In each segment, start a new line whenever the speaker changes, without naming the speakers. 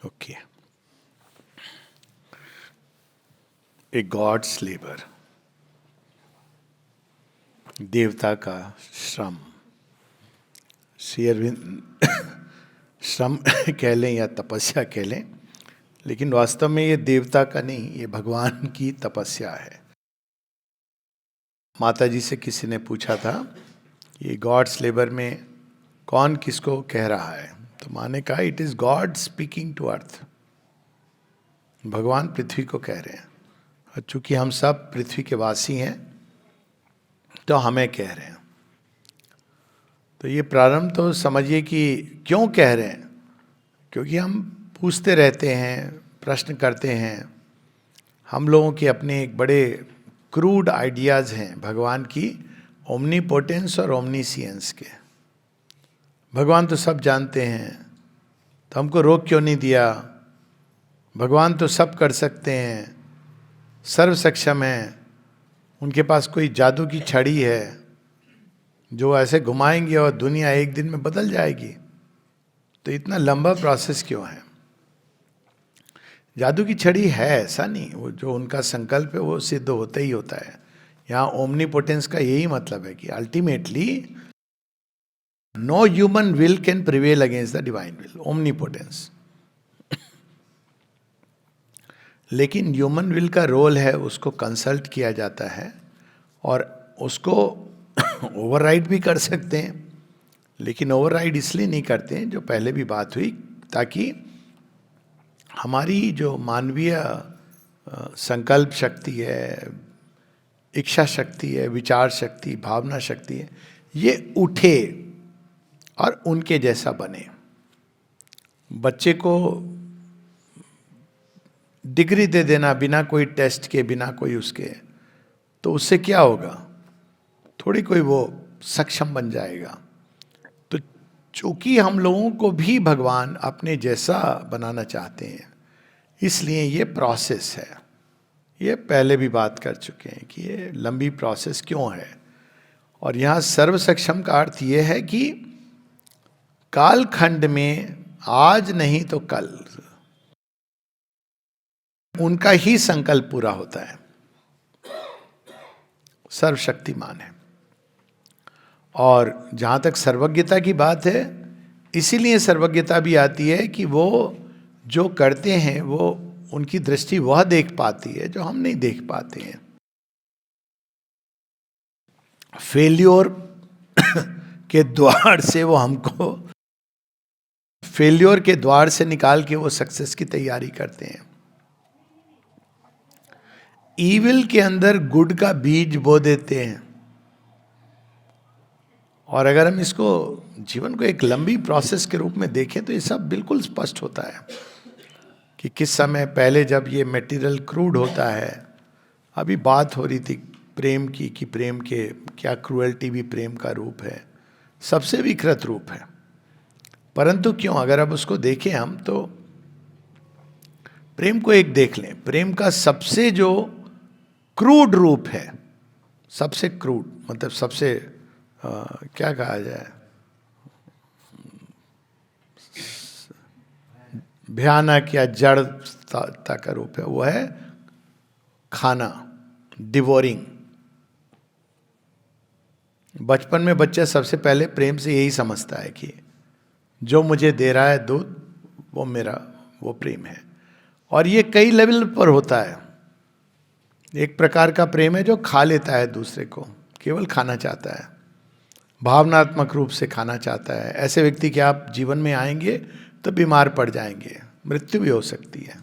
Okay, ए god's labour, देवता का श्रम। श्री अरविंद श्रम कह लें या तपस्या कह लें, लेकिन वास्तव में ये देवता का नहीं, ये भगवान की तपस्या है। माता जी से किसी ने पूछा था ये गॉड्स लेबर में कौन किसको कह रहा है, तो माँ ने कहा it is God speaking to earth. भगवान पृथ्वी को कह रहे हैं, और चूंकि हम सब पृथ्वी के वासी हैं तो हमें कह रहे हैं। तो ये प्रारंभ तो समझिए कि क्यों कह रहे हैं, क्योंकि हम पूछते रहते हैं, प्रश्न करते हैं। हम लोगों के अपने एक बड़े क्रूड आइडियाज़ हैं भगवान की ओमनीपोटेंस और ओमनीसियंस के। भगवान तो सब जानते हैं, तो हमको रोक क्यों नहीं दिया? भगवान तो सब कर सकते हैं, सर्व सक्षम हैं, उनके पास कोई जादू की छड़ी है जो ऐसे घुमाएंगे और दुनिया एक दिन में बदल जाएगी। तो इतना लंबा प्रोसेस क्यों है? जादू की छड़ी है ऐसा नहीं, वो जो उनका संकल्प है वो सिद्ध होता ही होता है। यहाँ ओमनीपोटेंस का यही मतलब है कि ultimately no human will can prevail against the divine will, omnipotence. लेकिन ह्यूमन विल का रोल है उसको कंसल्ट किया जाता है और उसको ओवरराइड भी कर सकते हैं, लेकिन ओवरराइड इसलिए नहीं करते हैं, जो पहले भी बात हुई, ताकि हमारी जो मानवीय संकल्प शक्ति है, इच्छा शक्ति है, विचार शक्ति, भावना शक्ति है, ये उठे और उनके जैसा बने। बच्चे को डिग्री दे देना बिना कोई टेस्ट के, बिना कोई उसके, तो उससे क्या होगा? थोड़ी कोई वो सक्षम बन जाएगा। तो चूंकि हम लोगों को भी भगवान अपने जैसा बनाना चाहते हैं, इसलिए ये प्रोसेस है। ये पहले भी बात कर चुके हैं कि ये लंबी प्रोसेस क्यों है। और यहाँ सर्व सक्षम का अर्थ ये है कि कालखंड में आज नहीं तो कल उनका ही संकल्प पूरा होता है। सर्वशक्तिमान है। और जहाँ तक सर्वज्ञता की बात है, इसीलिए सर्वज्ञता भी आती है कि वो जो करते हैं वो उनकी दृष्टि वह देख पाती है जो हम नहीं देख पाते हैं। फेल्योर के द्वार से वो हमको, फेल्योर के द्वार से निकाल के वो सक्सेस की तैयारी करते हैं। ईविल के अंदर गुड का बीज बो देते हैं। और अगर हम इसको जीवन को एक लंबी प्रोसेस के रूप में देखें तो ये सब बिल्कुल स्पष्ट होता है कि किस समय पहले जब ये मटेरियल क्रूड होता है। अभी बात हो रही थी प्रेम की कि प्रेम के क्या क्रूएल्टी भी प्रेम का रूप है, सबसे विकृत रूप है। परंतु क्यों, अगर अब उसको देखें हम तो प्रेम को एक देख लें, प्रेम का सबसे जो क्रूड रूप है, सबसे क्रूड मतलब सबसे क्या कहा जाए, भयानक या जड़ता का रूप है, वो है खाना, डिवोरिंग। बचपन में बच्चा सबसे पहले प्रेम से यही समझता है कि जो मुझे दे रहा है दूध वो मेरा, वो प्रेम है। और ये कई लेवल पर होता है। एक प्रकार का प्रेम है जो खा लेता है दूसरे को, केवल खाना चाहता है, भावनात्मक रूप से खाना चाहता है। ऐसे व्यक्ति के आप जीवन में आएंगे तो बीमार पड़ जाएंगे, मृत्यु भी हो सकती है।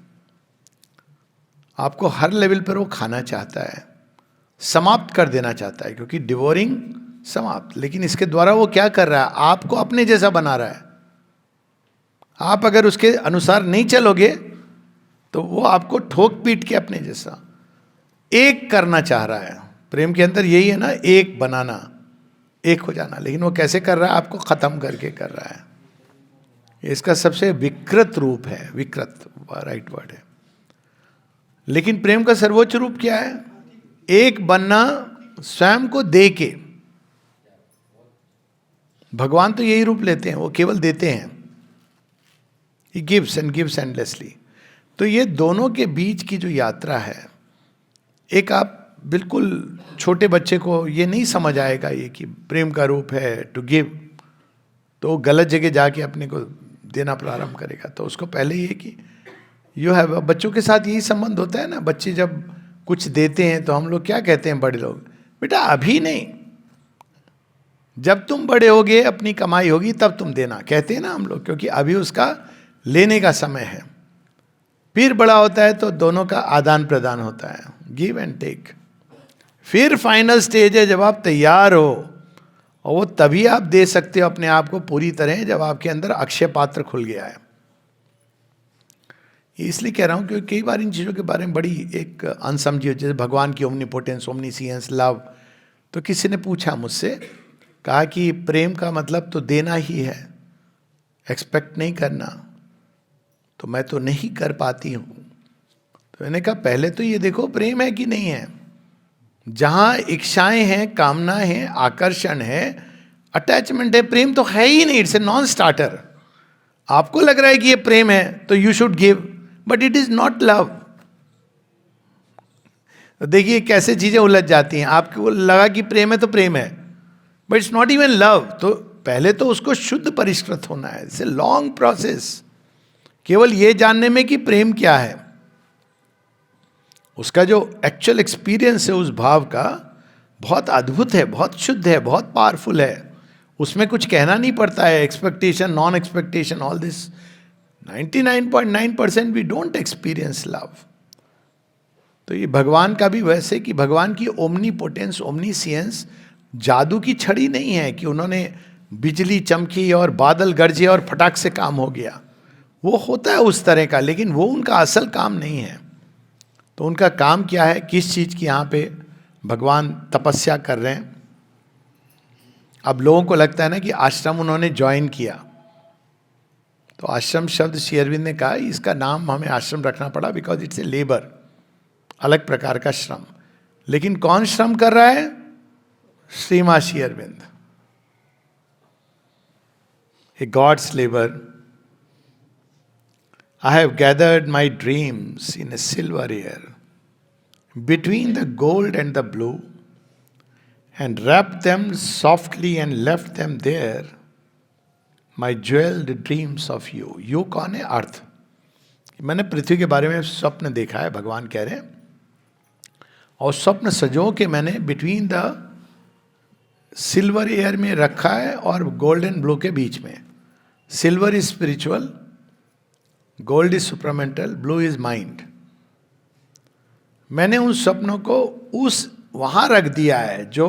आपको हर लेवल पर वो खाना चाहता है, समाप्त कर देना चाहता है, क्योंकि डिवोरिंग समाप्त। लेकिन इसके द्वारा वो क्या कर रहा है? आपको अपने जैसा बना रहा है। आप अगर उसके अनुसार नहीं चलोगे तो वो आपको ठोक पीट के अपने जैसा एक करना चाह रहा है। प्रेम के अंदर यही है ना, एक बनाना, एक हो जाना। लेकिन वो कैसे कर रहा है? आपको खत्म करके कर रहा है। इसका सबसे विकृत रूप है, विकृत राइट वर्ड है। लेकिन प्रेम का सर्वोच्च रूप क्या है? एक बनना, स्वयं को दे के। भगवान तो यही रूप लेते हैं, वो केवल देते हैं। He gives and gives endlessly. तो ये दोनों के बीच की जो यात्रा है, एक आप बिल्कुल छोटे बच्चे को ये नहीं समझ आएगा ये कि प्रेम का रूप है टू गिव, तो गलत जगह जाके अपने को देना प्रारंभ करेगा। तो उसको पहले ये कि यू हैव, बच्चों के साथ यही संबंध होता है ना, बच्चे जब कुछ देते हैं तो हम लोग क्या कहते हैं बड़े लोग, बेटा अभी नहीं, जब तुम बड़े होगे अपनी कमाई होगी तब तुम देना, कहते हैं ना हम लोग, क्योंकि अभी उसका लेने का समय है। फिर बड़ा होता है तो दोनों का आदान प्रदान होता है, गिव एंड टेक। फिर फाइनल स्टेज है जब आप तैयार हो, और वो तभी आप दे सकते हो अपने आप को पूरी तरह जब आपके अंदर अक्षय पात्र खुल गया है। इसलिए कह रहा हूं क्योंकि कई बार इन चीज़ों के बारे में बड़ी एक अनसमझी हो, जैसे भगवान की ओमनीपोटेंस, ओमनीसियंस, लव। तो किसी ने पूछा मुझसे, कहा कि प्रेम का मतलब तो देना ही है, एक्सपेक्ट नहीं करना, तो मैं तो नहीं कर पाती हूँ। तो मैंने कहा पहले तो ये देखो प्रेम है कि नहीं है। जहाँ इच्छाएं हैं, कामना है, आकर्षण है, अटैचमेंट है, प्रेम तो है ही नहीं, इट्स ए नॉन स्टार्टर। आपको लग रहा है कि ये प्रेम है तो you should give, but it is not love. तो देखिए कैसे चीजें उलझ जाती हैं, आपको लगा कि प्रेम है तो प्रेम है, but it's not even love. तो पहले तो उसको शुद्ध परिष्कृत होना है, इट्स ए लॉन्ग प्रोसेस। केवल ये जानने में कि प्रेम क्या है, उसका जो एक्चुअल एक्सपीरियंस है उस भाव का, बहुत अद्भुत है, बहुत शुद्ध है, बहुत पावरफुल है। उसमें कुछ कहना नहीं पड़ता है, expectation, non expectation, all this 99.9% we don't experience love. तो ये भगवान का भी वैसे कि भगवान की ओमनीपोटेंस, ओमनीसियंस जादू की छड़ी नहीं है कि उन्होंने बिजली चमकी और बादल गरजे और फटाक से काम हो गया। वो होता है उस तरह का, लेकिन वो उनका असल काम नहीं है। तो उनका काम क्या है, किस चीज़ की यहाँ पे भगवान तपस्या कर रहे हैं। अब लोगों को लगता है ना कि आश्रम उन्होंने ज्वाइन किया, तो आश्रम शब्द श्री अरविंद ने कहा इसका नाम हमें आश्रम रखना पड़ा बिकॉज इट्स ए लेबर, अलग प्रकार का श्रम। लेकिन कौन श्रम कर रहा है? Sri Maa Sri Aurobindo. A god's labour. I have gathered my dreams in a silver air between the gold and the blue and wrapped them softly and left them there, my jeweled dreams of you. You कौन है? अर्थ। मैंने पृथ्वी के बारे में स्वप्न देखा है, भगवान कह रहे हैं, और स्वप्न सजो के मैंने बिटवीन द सिल्वर एयर में रखा है और गोल्ड एंड ब्लू के बीच में। Silver is spiritual, gold is supramental, blue is mind. मैंने उन सपनों को उस वहां रख दिया है जो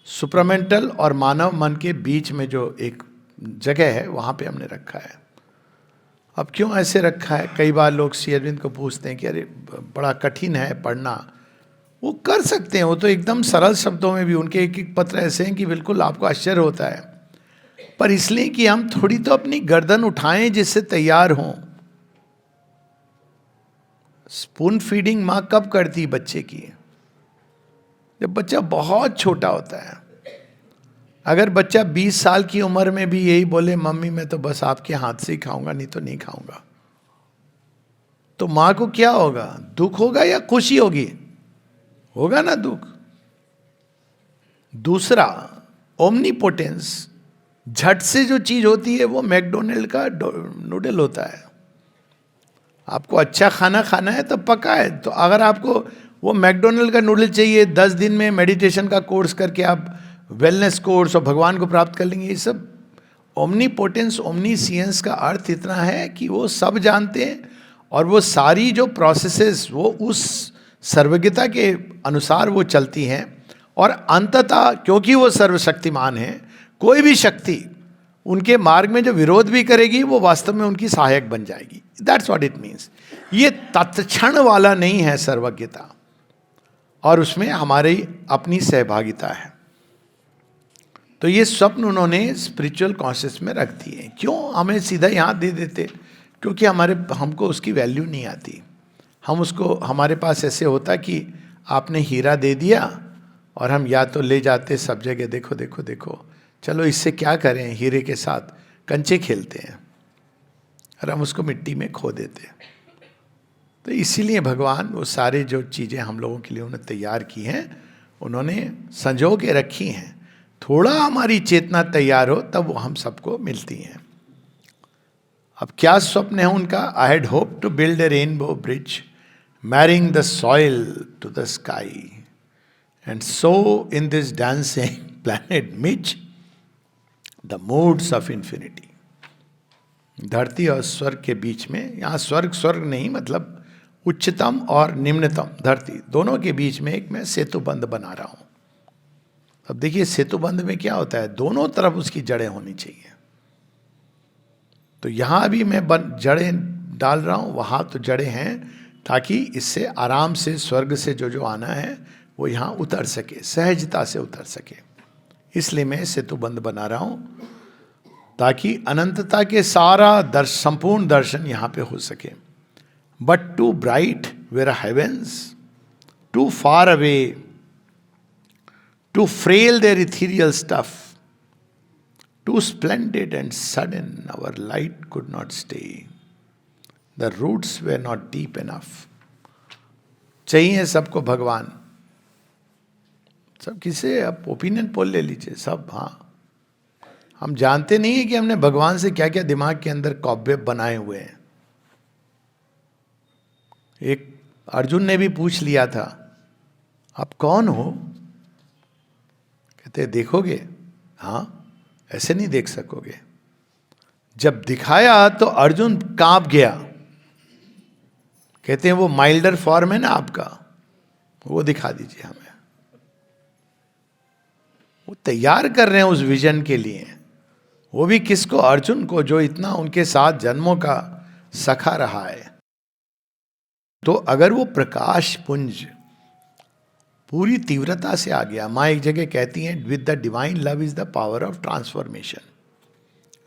सुपरामेंटल और मानव मन के बीच में जो एक जगह है, वहां पे हमने रखा है। अब क्यों ऐसे रखा है? कई बार लोग श्री अरविंद को पूछते हैं कि अरे बड़ा कठिन है पढ़ना। वो कर सकते हैं, वो तो एकदम सरल शब्दों में भी, उनके एक एक पत्र ऐसे हैं कि बिल्कुल आपको आश्चर्य होता है, पर इसलिए कि हम थोड़ी तो अपनी गर्दन उठाएं जिससे तैयार हों। स्पून फीडिंग माँ कब करती बच्चे की? जब बच्चा बहुत छोटा होता है। अगर बच्चा 20 साल की उम्र में भी यही बोले मम्मी मैं तो बस आपके हाथ से ही खाऊंगा, नहीं तो नहीं खाऊंगा, तो माँ को क्या होगा? दुख होगा या खुशी होगी? होगा ना दुख। दूसरा, ओमनीपोटेंस, झट से जो चीज होती है वो मैकडोनल्ड का नूडल होता है। आपको अच्छा खाना खाना है तो पका है, तो अगर आपको वो मैकडोनल्ड का नूडल चाहिए, 10 दिन में मेडिटेशन का कोर्स करके आप वेलनेस कोर्स और भगवान को प्राप्त कर लेंगे। ये सब ओमनीपोटेंस, ओमनीसियंस का अर्थ इतना है कि वो सब जानते हैं और वो सारी जो प्रोसेसेस वो उस सर्वज्ञता के अनुसार वो चलती हैं, और अंततः क्योंकि वो सर्वशक्तिमान है, कोई भी शक्ति उनके मार्ग में जो विरोध भी करेगी वो वास्तव में उनकी सहायक बन जाएगी। That's what it means. ये तत्क्षण वाला नहीं है सर्वज्ञता, और उसमें हमारी अपनी सहभागिता है। तो ये स्वप्न उन्होंने स्पिरिचुअल कॉन्शियस में रख दिए। क्यों? हमें सीधा यहाँ दे देते, क्योंकि हमको उसकी वैल्यू नहीं आती। हम उसको, हमारे पास ऐसे होता कि आपने हीरा दे दिया और हम या तो ले जाते सब जगह, देखो देखो देखो, चलो इससे क्या करें, हीरे के साथ कंचे खेलते हैं। और हम उसको मिट्टी में खो देते हैं। तो इसीलिए भगवान वो सारे जो चीज़ें हम लोगों के लिए उन्होंने तैयार की हैं, उन्होंने संजो के रखी हैं। थोड़ा हमारी चेतना तैयार हो तब वो हम सबको मिलती हैं। अब क्या स्वप्न है उनका? I had hope to build a rainbow bridge marrying the soil to the sky and so in this dancing planet match the moods of infinity. धरती और स्वर्ग के बीच में, यहाँ स्वर्ग स्वर्ग नहीं, मतलब उच्चतम और निम्नतम धरती दोनों के बीच में एक मैं सेतु बंध बना रहा हूं। अब देखिए सेतु बंध में क्या होता है, दोनों तरफ उसकी जड़ें होनी चाहिए। तो यहां भी मैं जड़ें डाल रहा हूं, वहां तो जड़ें हैं, ताकि इससे आराम से स्वर्ग से जो जो आना है वो यहां उतर सके, सहजता से उतर सके। इसलिए मैं सेतु बंध बना रहा हूं, ताकि अनंतता के सारा संपूर्ण दर्शन यहां पे हो सके। But too bright were heavens, too far away, too frail their ethereal stuff, too splendid and sudden our light could not stay. The roots were not deep enough. चाहिए सबको भगवान, सब किसे आप ओपिनियन पोल ले लीजिए सब। हाँ, हम जानते नहीं है कि हमने भगवान से क्या क्या दिमाग के अंदर कॉबवेब बनाए हुए हैं। एक अर्जुन ने भी पूछ लिया था, आप कौन हो? कहते देखोगे? हाँ, ऐसे नहीं देख सकोगे। जब दिखाया तो अर्जुन कांप गया। कहते हैं वो माइल्डर फॉर्म है ना आपका, वो दिखा दीजिए हमें। वो तैयार कर रहे हैं उस विजन के लिए। वो भी किसको? अर्जुन को, जो इतना उनके साथ जन्मों का सखा रहा है। तो अगर वो प्रकाश पुंज पूरी तीव्रता से आ गया, माँ एक जगह कहती हैं with the divine love is the power of transformation.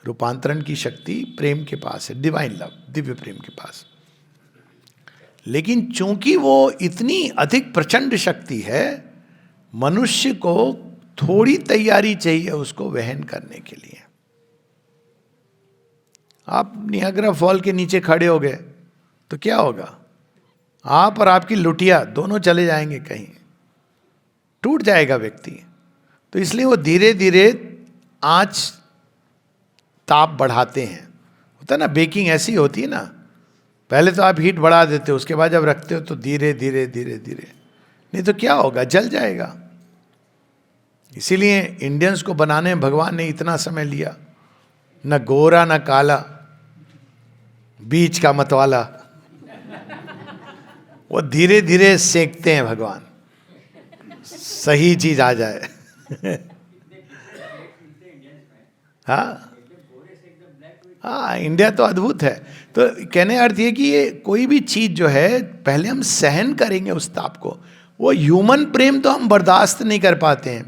रूपांतरण की शक्ति प्रेम के पास है, डिवाइन लव, दिव्य प्रेम के पास। लेकिन चूंकि वो इतनी अधिक प्रचंड शक्ति है, मनुष्य को थोड़ी तैयारी चाहिए उसको वहन करने के लिए। आप नियाग्रा फॉल के नीचे खड़े हो गए तो क्या होगा? आप और आपकी लुटिया दोनों चले जाएंगे, कहीं टूट जाएगा व्यक्ति। तो इसलिए वो धीरे धीरे आंच ताप बढ़ाते हैं। होता है ना, बेकिंग ऐसी होती है ना, पहले तो आप हीट बढ़ा देते हो, उसके बाद जब रखते हो तो धीरे धीरे धीरे धीरे, नहीं तो क्या होगा, जल जाएगा। इसीलिए इंडियंस को बनाने में भगवान ने इतना समय लिया। न गोरा न काला, बीच का मतवाला, वो धीरे धीरे सेकते हैं भगवान, सही चीज आ जाए। हाँ हाँ, इंडिया तो अद्भुत है। तो कहने अर्थ ये कि ये कोई भी चीज जो है पहले हम सहन करेंगे उस ताप को। वो ह्यूमन प्रेम तो हम बर्दाश्त नहीं कर पाते हैं।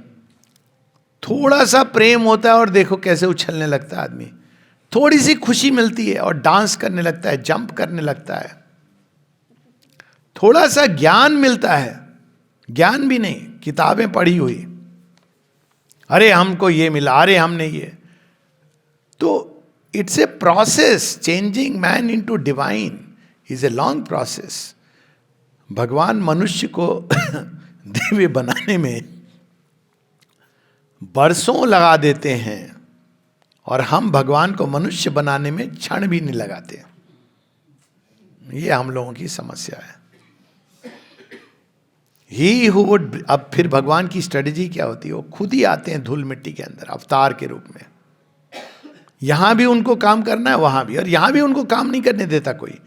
थोड़ा सा प्रेम होता है और देखो कैसे उछलने लगता है आदमी, थोड़ी सी खुशी मिलती है और डांस करने लगता है, जंप करने लगता है। थोड़ा सा ज्ञान मिलता है, ज्ञान भी नहीं, किताबें पढ़ी हुई, अरे हमको ये मिला, अरे हमने ये। तो it's a process, changing man into divine is a long process. भगवान मनुष्य को दिव्य बनाने में बरसों लगा देते हैं और हम भगवान को मनुष्य बनाने में क्षण भी नहीं लगाते। ये हम लोगों की समस्या है। ही हु वुड, अब फिर भगवान की स्ट्रेटजी क्या होती है? वो खुद ही आते हैं धूल मिट्टी के अंदर अवतार के रूप में। यहां भी उनको काम करना है, वहां भी, और यहां भी उनको काम नहीं करने देता कोई।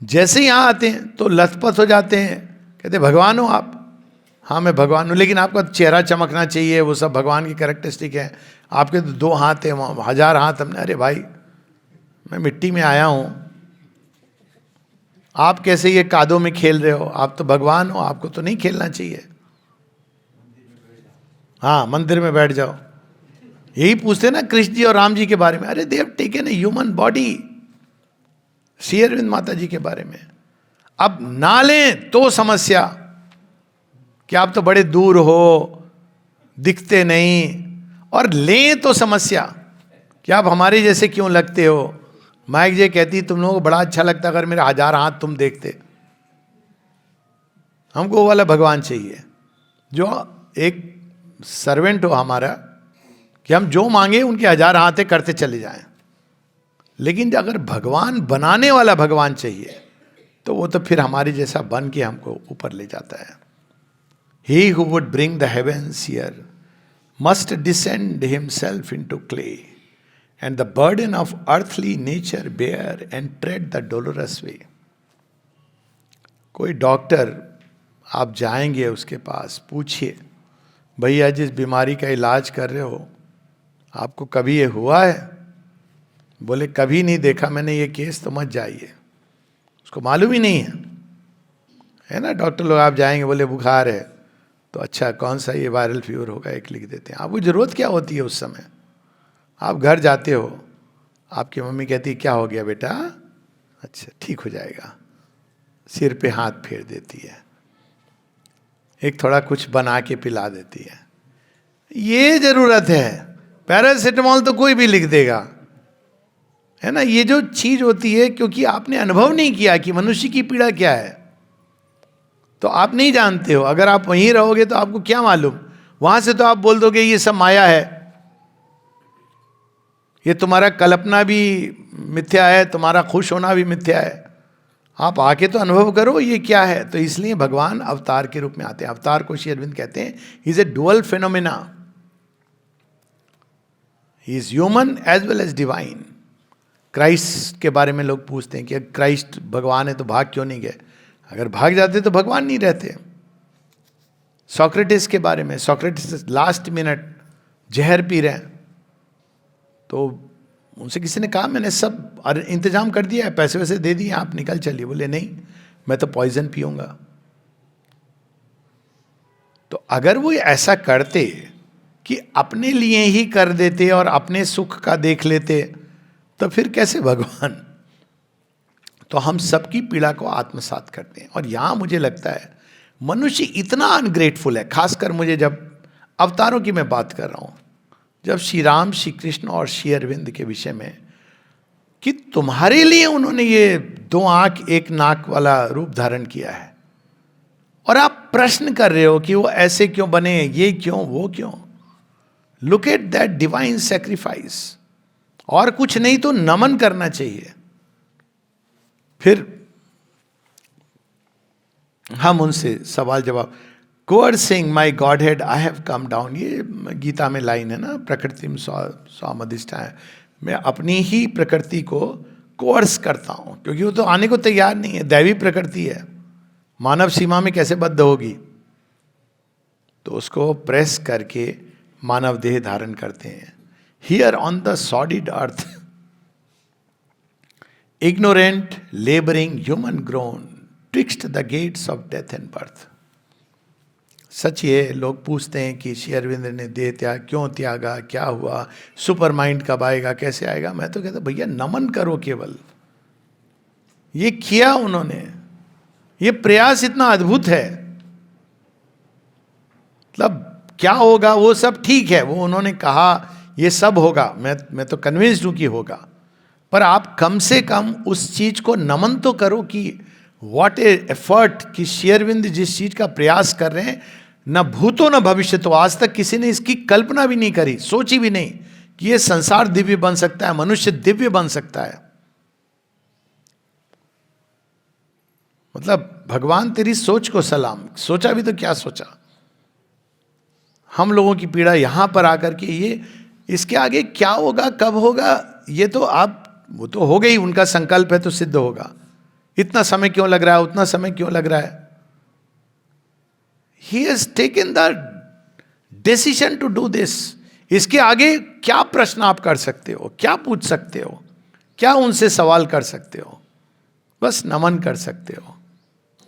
जैसे यहां आते हैं तो लथपथ हो जाते हैं, कहते भगवान हो आप? हाँ मैं भगवान हूँ, लेकिन आपका चेहरा चमकना चाहिए, वो सब भगवान की कैरेक्टरिस्टिक है। आपके तो 2 हाथ हैं, 1000 हाथ हमने। अरे भाई, मैं मिट्टी में आया हूँ, आप कैसे ये कादों में खेल रहे हो? आप तो भगवान हो, आपको तो नहीं खेलना चाहिए। हाँ, मंदिर में बैठ जाओ। यही पूछते ना कृष्ण जी और राम जी के बारे में, अरे they have taken a human body. Shri Aurobindo माता जी के बारे में अब ना लें तो समस्या कि आप तो बड़े दूर हो, दिखते नहीं, और लें तो समस्या कि आप हमारे जैसे क्यों लगते हो, माइक जे कहती तुम लोगों को बड़ा अच्छा लगता अगर मेरे 1000 हाथ तुम देखते। हमको वो वाला भगवान चाहिए जो एक सर्वेंट हो हमारा, कि हम जो मांगे उनके 1000 हाथे करते चले जाएं। लेकिन अगर भगवान बनाने वाला भगवान चाहिए तो वो तो फिर हमारे जैसा बन के हमको ऊपर ले जाता है। He who would bring the heavens here must descend himself into clay and the burden of earthly nature bear and tread the dolorous way. कोई डॉक्टर आप जाएंगे उसके पास, पूछिए भैया जिस बीमारी का इलाज कर रहे हो आपको कभी ये हुआ है? बोले कभी नहीं देखा मैंने ये केस, तो मत जाइए, उसको मालूम ही नहीं है ना। डॉक्टर लोग आप जाएंगे, बोले बुखार है, तो अच्छा कौन सा ये वायरल फीवर होगा, एक लिख देते हैं। आपको जरूरत क्या होती है उस समय? आप घर जाते हो, आपकी मम्मी कहती है क्या हो गया बेटा, अच्छा ठीक हो जाएगा, सिर पे हाथ फेर देती है, एक थोड़ा कुछ बना के पिला देती है। ये जरूरत है, पैरासिटामोल तो कोई भी लिख देगा, है ना। ये जो चीज होती है, क्योंकि आपने अनुभव नहीं किया कि मनुष्य की पीड़ा क्या है, तो आप नहीं जानते हो। अगर आप वहीं रहोगे तो आपको क्या मालूम, वहां से तो आप बोल दोगे ये सब माया है, ये तुम्हारा कल्पना भी मिथ्या है, तुम्हारा खुश होना भी मिथ्या है। आप आके तो अनुभव करो ये क्या है। तो इसलिए भगवान अवतार के रूप में आते हैं। अवतार को श्री अरविंद कहते हैं is a dual phenomena, he is human as well as divine. Christ के बारे में लोग पूछते हैं कि क्राइस्ट भगवान है तो भाग क्यों नहीं गए? अगर भाग जाते तो भगवान नहीं रहते। सोक्रेटिस के बारे में, सोक्रेटिस लास्ट मिनट जहर पी रहे हैं, तो उनसे किसी ने कहा मैंने सब इंतजाम कर दिया है, पैसे वैसे दे दिए, आप निकल चलिए। बोले नहीं, मैं तो पॉइजन पीऊंगा। तो अगर वो ऐसा करते कि अपने लिए ही कर देते और अपने सुख का देख लेते, तो फिर कैसे भगवान? तो हम सबकी पीड़ा को आत्मसात करते हैं। और यहां मुझे लगता है मनुष्य इतना अनग्रेटफुल है, खासकर मुझे जब अवतारों की मैं बात कर रहा हूं, जब श्री राम, श्री कृष्ण और श्री अरविंद के विषय में, कि तुम्हारे लिए उन्होंने ये 2 आंख 1 नाक वाला रूप धारण किया है, और आप प्रश्न कर रहे हो कि वो ऐसे क्यों बने, ये क्यों, वो क्यों। Look at that divine sacrifice. और कुछ नहीं तो नमन करना चाहिए। फिर हम उनसे सवाल जवाब, कोअर्सिंग माई God head I have come down, ये गीता में लाइन है ना, प्रकृति में स्वामधिष्ठान, मैं अपनी ही प्रकृति को कोअर्स करता हूं, क्योंकि वो तो आने को तैयार नहीं है। दैवी प्रकृति है, मानव सीमा में कैसे बद्ध होगी? तो उसको प्रेस करके मानव देह धारण करते हैं। Here on the solid earth ignorant laboring human grown twixt the gates of death and birth। सच ये लोग पूछते हैं कि श्री अरविंद ने देह त्याग क्यों त्यागा, क्या हुआ, सुपर माइंड कब आएगा, कैसे आएगा? मैं तो कहता भैया नमन करो केवल। ये किया उन्होंने, ये प्रयास इतना अद्भुत है। मतलब क्या होगा वो सब ठीक है, वो उन्होंने कहा ये सब होगा, मैं तो कन्विंस्ड हूं कि होगा, पर आप कम से कम उस चीज को नमन तो करो कि व्हाट ए एफर्ट, कि श्री अरविंद जिस चीज का प्रयास कर रहे हैं, न भूतो न भविष्य, तो आज तक किसी ने इसकी कल्पना भी नहीं करी, सोची भी नहीं कि ये संसार दिव्य बन सकता है, मनुष्य दिव्य बन सकता है। मतलब भगवान तेरी सोच को सलाम, सोचा भी तो क्या सोचा। हम लोगों की पीड़ा यहां पर आकर के, ये इसके आगे क्या होगा, कब होगा, ये तो आप, वो तो हो गई, उनका संकल्प है तो सिद्ध होगा। इतना समय क्यों लग रहा है, उतना समय क्यों लग रहा है? He has taken the decision to do this। इसके आगे क्या प्रश्न आप कर सकते हो, क्या पूछ सकते हो, क्या उनसे सवाल कर सकते हो? बस नमन कर सकते हो।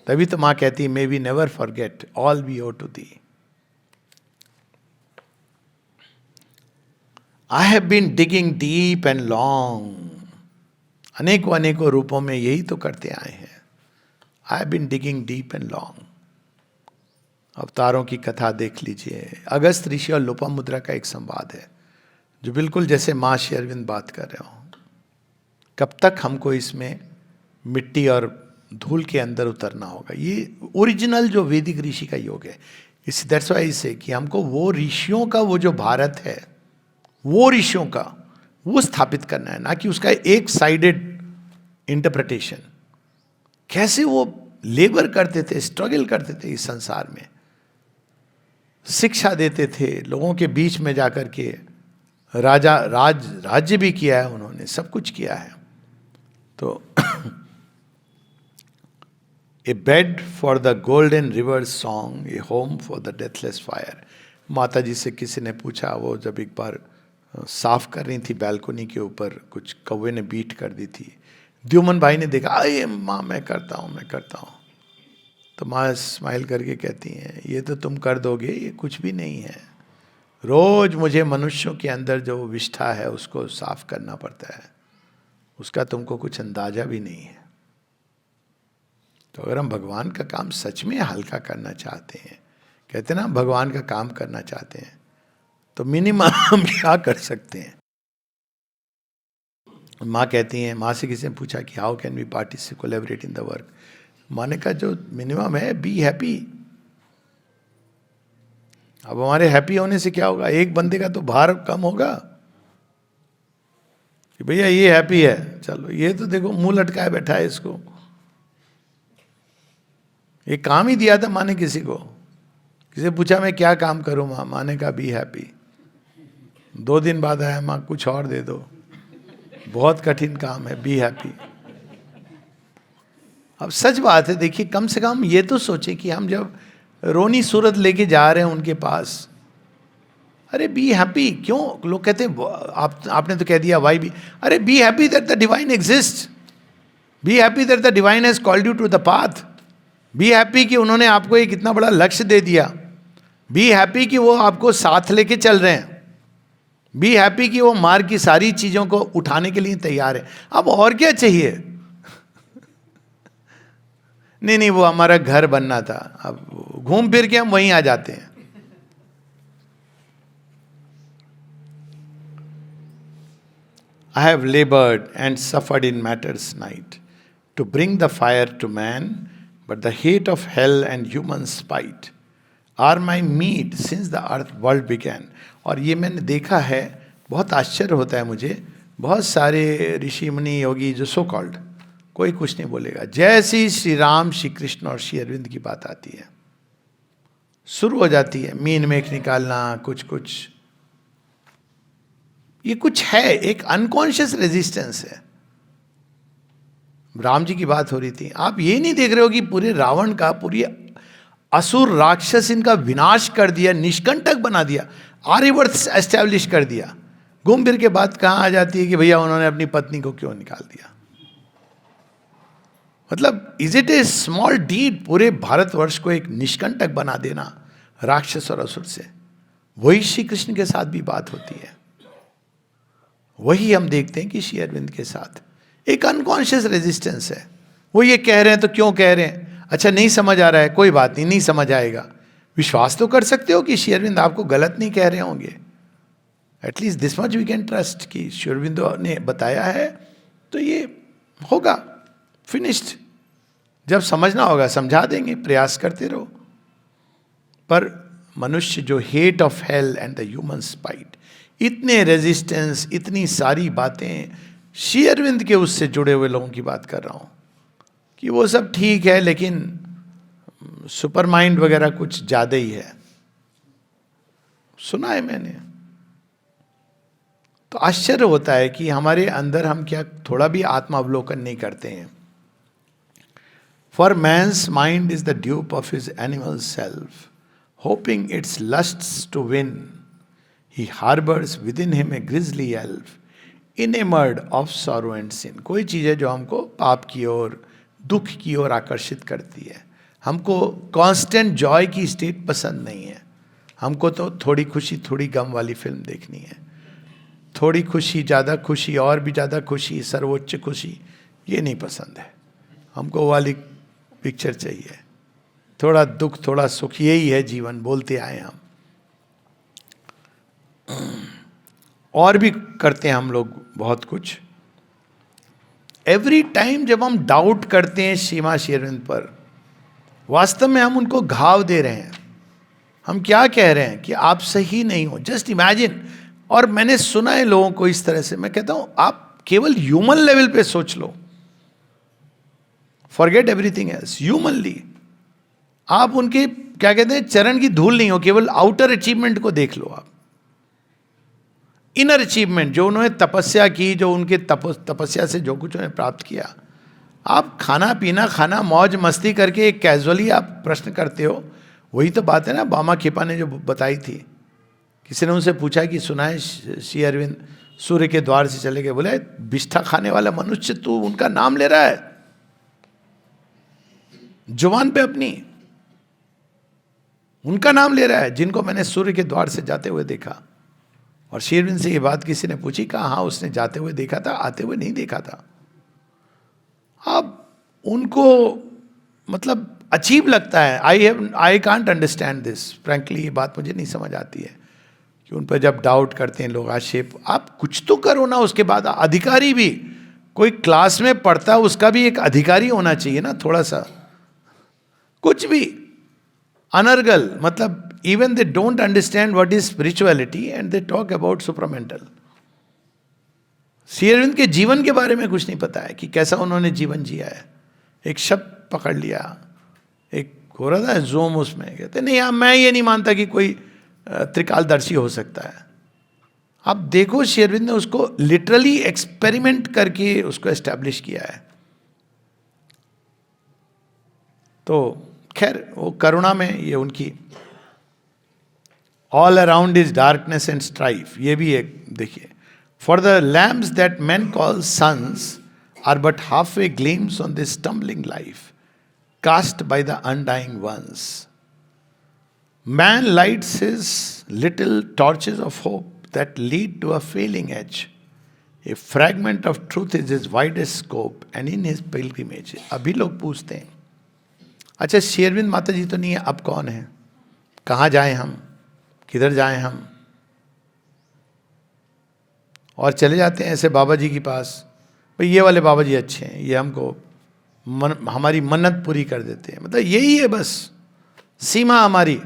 तभी तो मां कहती है, may we never forget all we owe to thee. I have been digging deep and long. अनेकों अनेकों रूपों में यही तो करते आए हैं। I have been digging deep and long. अवतारों की कथा देख लीजिए। अगस्त ऋषि और लोपामुद्रा का एक संवाद है, जो बिल्कुल जैसे मां श्री अरविंद बात कर रहे हो। कब तक हमको इसमें मिट्टी और धूल के अंदर उतरना होगा। ये ओरिजिनल जो वैदिक ऋषि का योग है। इस दैट्स व्हाई से कि हमको वो ऋषियों का वो जो भारत है, वो ऋषियों का वो स्थापित करना है, ना कि उसका एक साइडेड इंटरप्रिटेशन। कैसे वो लेबर करते थे, स्ट्रगल करते थे इस संसार में, शिक्षा देते थे लोगों के बीच में जाकर के, राज्य भी किया है उन्होंने, सब कुछ किया है। तो a bed for the golden river song, a home for the deathless fire. माता जी से किसी ने पूछा, वो जब एक बार साफ कर रही थी बैल्कोनी के ऊपर, कुछ कौवे ने बीट कर दी थी। द्युमन भाई ने देखा, अरे माँ मैं करता हूँ। तो माँ स्माइल करके कहती हैं, ये तो तुम कर दोगे, ये कुछ भी नहीं है। रोज मुझे मनुष्यों के अंदर जो विष्ठा है उसको साफ करना पड़ता है, उसका तुमको कुछ अंदाजा भी नहीं है। तो अगर हम भगवान का काम सच में हल्का करना चाहते हैं, कहते हैं ना भगवान का काम करना चाहते हैं, तो मिनिमम हम क्या कर सकते हैं। माँ कहती हैं, माँ से किसी ने पूछा कि how can we participate collaborate in the work. माँ ने कहा जो मिनिमम है, बी हैप्पी। अब हमारे हैप्पी होने से क्या होगा, एक बंदे का तो भार कम होगा कि भैया ये हैप्पी है, चलो ये तो देखो मुंह लटकाए बैठा है इसको। ये काम ही दिया था माँ ने किसी को, किसी पूछा मैं क्या काम करूँ माँ, माँ ने कहा बी हैप्पी। 2 दिन बाद आया, माँ कुछ और दे दो, बहुत कठिन काम है, बी हैप्पी। अब सच बात है, देखिए कम से कम ये तो सोचे कि हम जब रोनी सूरत लेके जा रहे हैं उनके पास, अरे बी हैप्पी क्यों, लोग कहते हैं आपने तो कह दिया वाई बी, अरे be happy that the divine exist, be happy that the divine has called you to the path, be happy कि उन्होंने आपको एक इतना बड़ा लक्ष्य दे दिया, बी हैप्पी कि वो आपको साथ लेके चल रहे हैं, बी हैप्पी कि वो मार्ग की सारी चीजों को उठाने के लिए तैयार है। अब और क्या चाहिए। नहीं वो हमारा घर बनना था, अब घूम फिर के हम वहीं आ जाते हैं। I have labored and suffered in matters night to bring the fire to man, but the hate of hell and human spite are my meat since the earth world began। और ये मैंने देखा है, बहुत आश्चर्य होता है मुझे, बहुत सारे ऋषि मुनि योगी जो सो कॉल्ड, कोई कुछ नहीं बोलेगा, जैसे ही श्री राम श्री कृष्ण और श्री अरविंद की बात आती है शुरू हो जाती है मीन मेख निकालना, कुछ ये कुछ है, एक अनकॉन्शियस रेजिस्टेंस है। राम जी की बात हो रही थी, आप ये नहीं देख रहे हो कि पूरे रावण का, पूरी असुर राक्षस इनका विनाश कर दिया, निष्कंटक बना दिया, आर्यवर्त एस्टैब्लिश कर दिया। घूम फिर के बात कहाँ आ जाती है कि भैया उन्होंने अपनी पत्नी को क्यों निकाल दिया। मतलब is it a small deed पूरे भारतवर्ष को एक निष्कंटक बना देना राक्षस और असुर से। वही श्री कृष्ण के साथ भी बात होती है, वही हम देखते हैं कि श्री अरविंद के साथ एक अनकॉन्शियस रेजिस्टेंस है। वो ये कह रहे हैं तो क्यों कह रहे हैं, अच्छा नहीं समझ आ रहा है, कोई बात नहीं, नहीं समझ आएगा। विश्वास तो कर सकते हो कि श्री अरविंद आपको गलत नहीं कह रहे होंगे, at least this much we can trust कि श्री अरविंद ने बताया है तो ये होगा, फिनिश्ड। जब समझना होगा समझा देंगे, प्रयास करते रहो। पर मनुष्य जो hate of hell and the human spite, इतने रेजिस्टेंस, इतनी सारी बातें, श्री अरविंद के उससे जुड़े हुए लोगों की बात कर रहा हूं कि वो सब ठीक है लेकिन सुपर माइंड वगैरह कुछ ज्यादा ही है, सुना है मैंने। तो आश्चर्य होता है कि हमारे अंदर हम क्या थोड़ा भी आत्मावलोकन नहीं करते हैं। For man's mind is the dupe of his animal self, hoping its lusts to win, he harbors within him a grisly elf, enamored of sorrow and sin। कोई चीज़ है जो हमको पाप की ओर, दुख की ओर आकर्षित करती है। हमको कांस्टेंट जॉय की स्टेट पसंद नहीं है, हमको तो थोड़ी खुशी थोड़ी गम वाली फिल्म देखनी है, थोड़ी खुशी ज़्यादा खुशी और भी ज़्यादा खुशी, सर्वोच्च खुशी, ये नहीं पसंद है हमको, वो वाली पिक्चर चाहिए। थोड़ा दुख थोड़ा सुख, यही है जीवन, बोलते आए हम। और भी करते हैं हम लोग बहुत कुछ, एवरी टाइम जब हम डाउट करते हैं सीमा शेरविंद पर, वास्तव में हम उनको घाव दे रहे हैं। हम क्या कह रहे हैं कि आप सही नहीं हो। जस्ट इमेजिन, और मैंने सुना है लोगों को इस तरह से, मैं कहता हूं आप केवल ह्यूमन लेवल पे सोच लो, फॉरगेट एवरीथिंग एल्स, ह्यूमनली आप उनके क्या कहते हैं चरण की धूल नहीं हो, केवल आउटर अचीवमेंट को देख लो आप, इनर अचीवमेंट जो उन्होंने तपस्या की, जो उनके तपस्या से जो कुछ उन्होंने प्राप्त किया। आप खाना पीना खाना मौज मस्ती करके एक कैजुअली आप प्रश्न करते हो। वही तो बात है ना बामा खेपा ने जो बताई थी। किसी ने उनसे पूछा कि सुना है श्री अरविंद सूर्य के द्वार से चले गए, बोले बिष्ठा खाने वाला मनुष्य तू उनका नाम ले रहा है जुबान पे अपनी, उनका नाम ले रहा है जिनको मैंने सूर्य के द्वार से जाते हुए देखा। और श्री अरविंद से ये बात किसी ने पूछी, कहा हाँ उसने जाते हुए देखा था, आते हुए नहीं देखा था। अब उनको मतलब अजीब लगता है। I can't understand this frankly, ये बात मुझे नहीं समझ आती है कि उन पर जब डाउट करते हैं लोग आक्षेप। आप कुछ तो करो ना, उसके बाद अधिकारी भी, कोई क्लास में पढ़ता है उसका भी एक अधिकारी होना चाहिए ना, थोड़ा सा कुछ भी अनर्गल, मतलब even they don't understand what is spirituality and they talk about supramental. Shri Aurobindo के जीवन के बारे में कुछ नहीं पता है कि कैसा उन्होंने जीवन जिया है। एक शब्द पकड़ लिया, एक हो रहा था जोम, उसमें कहते नहीं यार मैं ये नहीं मानता कि कोई त्रिकालदर्शी हो सकता है। आप देखो श्री अरविंद ने उसको लिटरली एक्सपेरिमेंट करके उसको एस्टैब्लिश किया है। तो खैर वो करुणा में ये उनकी all around is darkness and strife, ये भी एक देखिए। For the lamps that men call sons are but halfway gleams on this stumbling life, cast by the undying ones. Man lights his little torches of hope that lead to a failing edge. A fragment of truth is his widest scope and in his pilgrimage. अभी लोग पूछते हैं अच्छा श्री अरविंद माता जी तो नहीं है, अब कौन है, कहाँ जाएं हम, किधर जाएं हम। और चले जाते हैं ऐसे बाबा जी के पास, भाई ये वाले बाबा जी अच्छे हैं, ये हमको हमारी मन्नत पूरी कर देते हैं। मतलब यही है बस सीमा हमारी,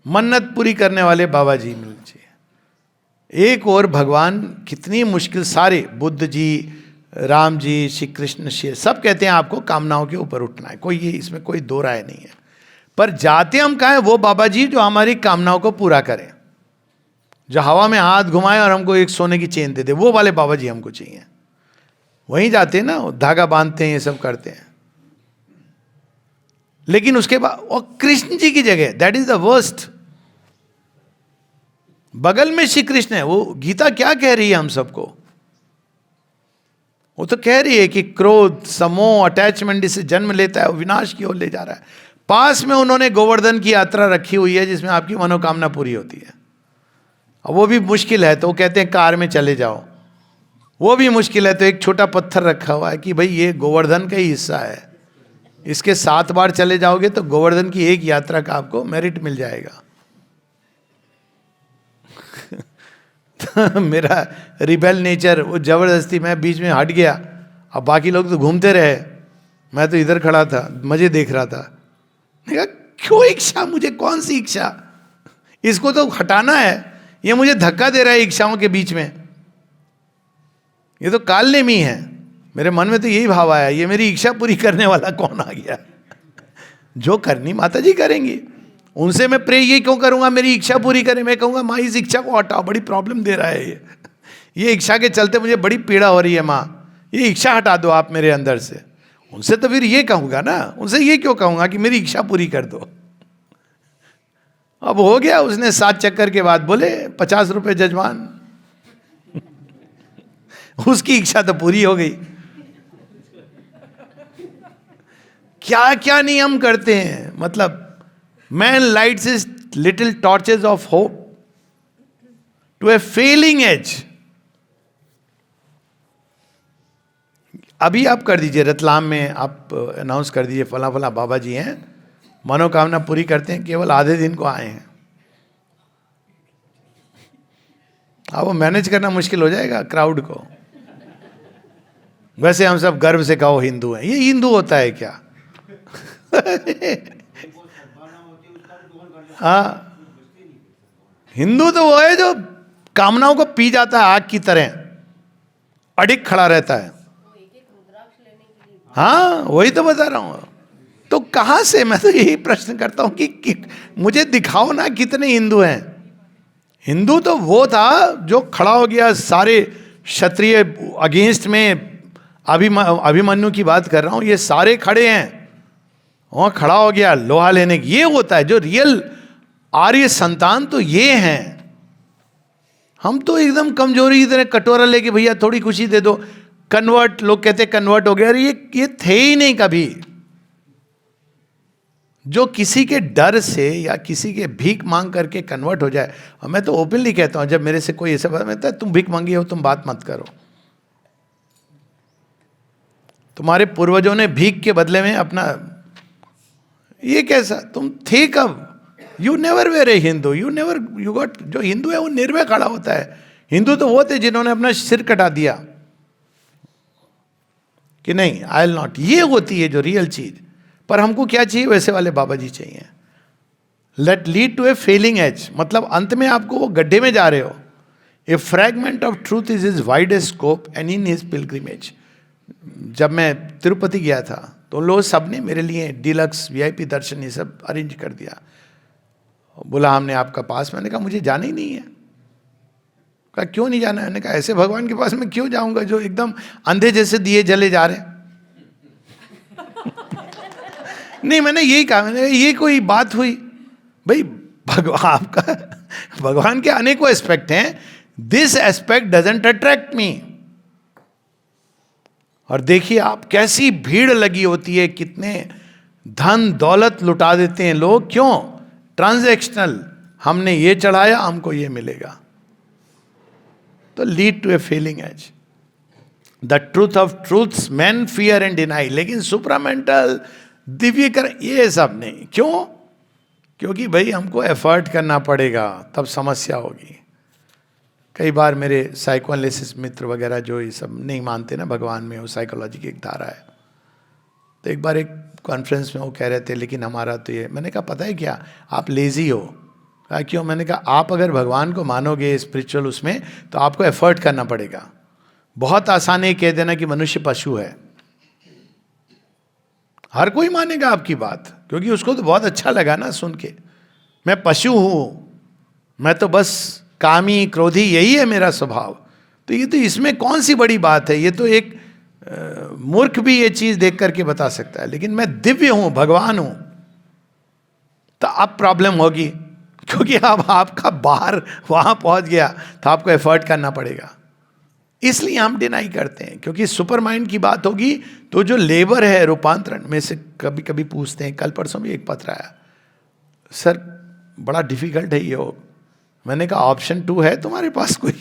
मन्नत पूरी करने वाले बाबा जी मिलने चाहिए। एक और भगवान कितनी मुश्किल, सारे बुद्ध जी, राम जी, श्री कृष्ण, श्री सब कहते हैं आपको कामनाओं के ऊपर उठना है, कोई ये इसमें कोई दो राय नहीं है। पर जाते हम कहाँ हैं, वो बाबा जी जो हमारी कामनाओं को पूरा करें, जो हवा में हाथ घुमाए और हमको एक सोने की चेन दे दे, वो वाले बाबा जी हमको चाहिए। वहीं जाते हैं ना, धागा बांधते हैं, ये सब करते हैं। लेकिन उसके बाद और कृष्ण जी की जगह, दैट इज द वर्स्ट, बगल में श्री कृष्ण है। वो गीता क्या कह रही है हम सबको, वो तो कह रही है कि क्रोध, समोह, अटैचमेंट इससे जन्म लेता है, वो विनाश की ओर ले जा रहा है। पास में उन्होंने गोवर्धन की यात्रा रखी हुई है जिसमें आपकी मनोकामना पूरी होती है। और वो भी मुश्किल है तो वो कहते हैं कार में चले जाओ, वो भी मुश्किल है तो एक छोटा पत्थर रखा हुआ है कि भाई ये गोवर्धन का ही हिस्सा है, इसके 7 बार चले जाओगे तो गोवर्धन की एक यात्रा का आपको मेरिट मिल जाएगा। तो मेरा रिबेल नेचर, वो जबरदस्ती, मैं बीच में हट गया। अब बाकी लोग तो घूमते रहे, मैं तो इधर खड़ा था, मजे देख रहा था। मैं कहा क्यों इच्छा, मुझे कौन सी इच्छा, इसको तो हटाना है, ये मुझे धक्का दे रहा है इच्छाओं के बीच में, ये तो कालनेमी है। मेरे मन में तो यही भाव आया, ये मेरी इच्छा पूरी करने वाला कौन आ गया। जो करनी माता जी करेंगी, उनसे मैं प्रे ये क्यों करूंगा मेरी इच्छा पूरी करें। मैं कहूंगा माँ इस इच्छा को हटाओ, बड़ी प्रॉब्लम दे रहा है ये इच्छा के चलते मुझे बड़ी पीड़ा हो रही है माँ, ये इच्छा हटा दो आप मेरे अंदर से। उनसे तो फिर ये कहूंगा ना, उनसे ये क्यों कहूंगा कि मेरी इच्छा पूरी कर दो। अब हो गया, उसने 7 चक्कर के बाद बोले 50 रुपए जजमान। उसकी इच्छा तो पूरी हो गई। क्या क्या नियम करते हैं, मतलब man lights his little torches of hope to a failing edge. अभी आप कर दीजिए, रतलाम में आप अनाउंस कर दीजिए फला फला बाबा जी हैं, मनोकामना पूरी करते हैं, केवल आधे दिन को आए हैं। अब वो मैनेज करना मुश्किल हो जाएगा क्राउड को। वैसे हम सब गर्व से कहो हिंदू हैं, ये हिंदू होता है क्या? हाँ, हिंदू तो वो है जो कामनाओं को पी जाता है आग की तरह, अडिग खड़ा रहता है। हाँ, वही तो बता रहा हूं। तो कहां से, मैं तो यही प्रश्न करता हूं कि मुझे दिखाओ ना कितने हिंदू हैं। हिंदू तो वो था जो खड़ा हो गया सारे क्षत्रिय अगेंस्ट में, अभिमन्यु की बात कर रहा हूं, ये सारे खड़े हैं, वहां खड़ा हो गया लोहा लेने की। ये होता है जो रियल आर्य संतान, तो ये हैं। हम तो एकदम कमजोरी की तरह कटोरा लेके भैया थोड़ी खुशी दे दो, कन्वर्ट, लोग कहते कन्वर्ट हो गया। अरे ये थे ही नहीं कभी। जो किसी के डर से या किसी के भीख मांग करके कन्वर्ट हो जाए, और मैं तो ओपनली कहता हूं, जब मेरे से कोई ऐसा बताता है तुम भीख मांगी हो, तुम बात मत करो। तुम्हारे पूर्वजों ने भीख के बदले में अपना, ये कैसा, तुम थे कब? You never were a Hindu, you never, you got, जो हिंदू है वो निर्भय खड़ा होता है। हिंदू तो वो थे जिन्होंने अपना सिर कटा दिया कि नहीं, आई विल नॉट। ये होती है जो रियल चीज। पर हमको क्या चाहिए? वैसे वाले बाबा जी चाहिए। Let lead to a failing edge, मतलब अंत में आपको वो गड्ढे में जा रहे हो। A fragment of truth is is wide scope and in his pilgrimage. जब मैं तिरुपति गया था तो लोग सब ने मेरे लिए डिलक्स वीआईपी दर्शन ये सब अरेंज कर दिया। बोला हमने आपका पास, मैंने कहा मुझे जाना ही नहीं है। कहा क्यों नहीं जाना है? मैंने कहा ऐसे भगवान के पास मैं क्यों जाऊंगा जो एकदम अंधे जैसे दिए जले जा रहे हैं। नहीं, मैंने यही कहा, मैंने ये कोई बात हुई भाई? भगवान, आपका भगवान के अनेकों एस्पेक्ट हैं, दिस एस्पेक्ट डजंट अट्रैक्ट मी। और देखिए आप कैसी भीड़ लगी होती है, कितने धन दौलत लुटा देते हैं लोग। क्यों? ट्रांजैक्शनल, हमने ये चढ़ाया हमको ये मिलेगा। तो lead to a failing edge. The truth of truths man fear and deny, लेकिन सुप्रामेंटल दिव्य कर ये सब नहीं। क्यों? क्योंकि भाई हमको एफर्ट करना पड़ेगा, तब समस्या होगी। कई बार मेरे साइकोएनालिसिस मित्र वगैरह जो ये सब नहीं मानते ना भगवान में, वो साइकोलॉजी की एक धारा है, तो एक बार एक कॉन्फ्रेंस में वो कह रहे थे लेकिन हमारा तो ये, मैंने कहा पता है क्या, आप लेजी हो। कहा क्यों? मैंने कहा आप अगर भगवान को मानोगे स्पिरिचुअल उसमें, तो आपको एफर्ट करना पड़ेगा। बहुत आसान है कह देना कि मनुष्य पशु है। हर कोई मानेगा आपकी बात, क्योंकि उसको तो बहुत अच्छा लगा ना सुन के, मैं पशु हूं, मैं तो बस कामी क्रोधी, यही है मेरा स्वभाव। तो ये तो, इसमें कौन सी बड़ी बात है? ये तो एक मूर्ख भी ये चीज देख करके बता सकता है। लेकिन मैं दिव्य हूं, भगवान हूं, तो अब प्रॉब्लम होगी, क्योंकि अब आपका बाहर वहां पहुंच गया, तो आपको एफर्ट करना पड़ेगा। इसलिए हम डिनाई करते हैं, क्योंकि सुपर माइंड की बात होगी तो जो लेबर है रूपांतरण में से, कभी कभी पूछते हैं, कल परसों भी एक पत्र आया, सर बड़ा डिफिकल्ट है योग। मैंने कहा ऑप्शन 2 है तुम्हारे पास कोई?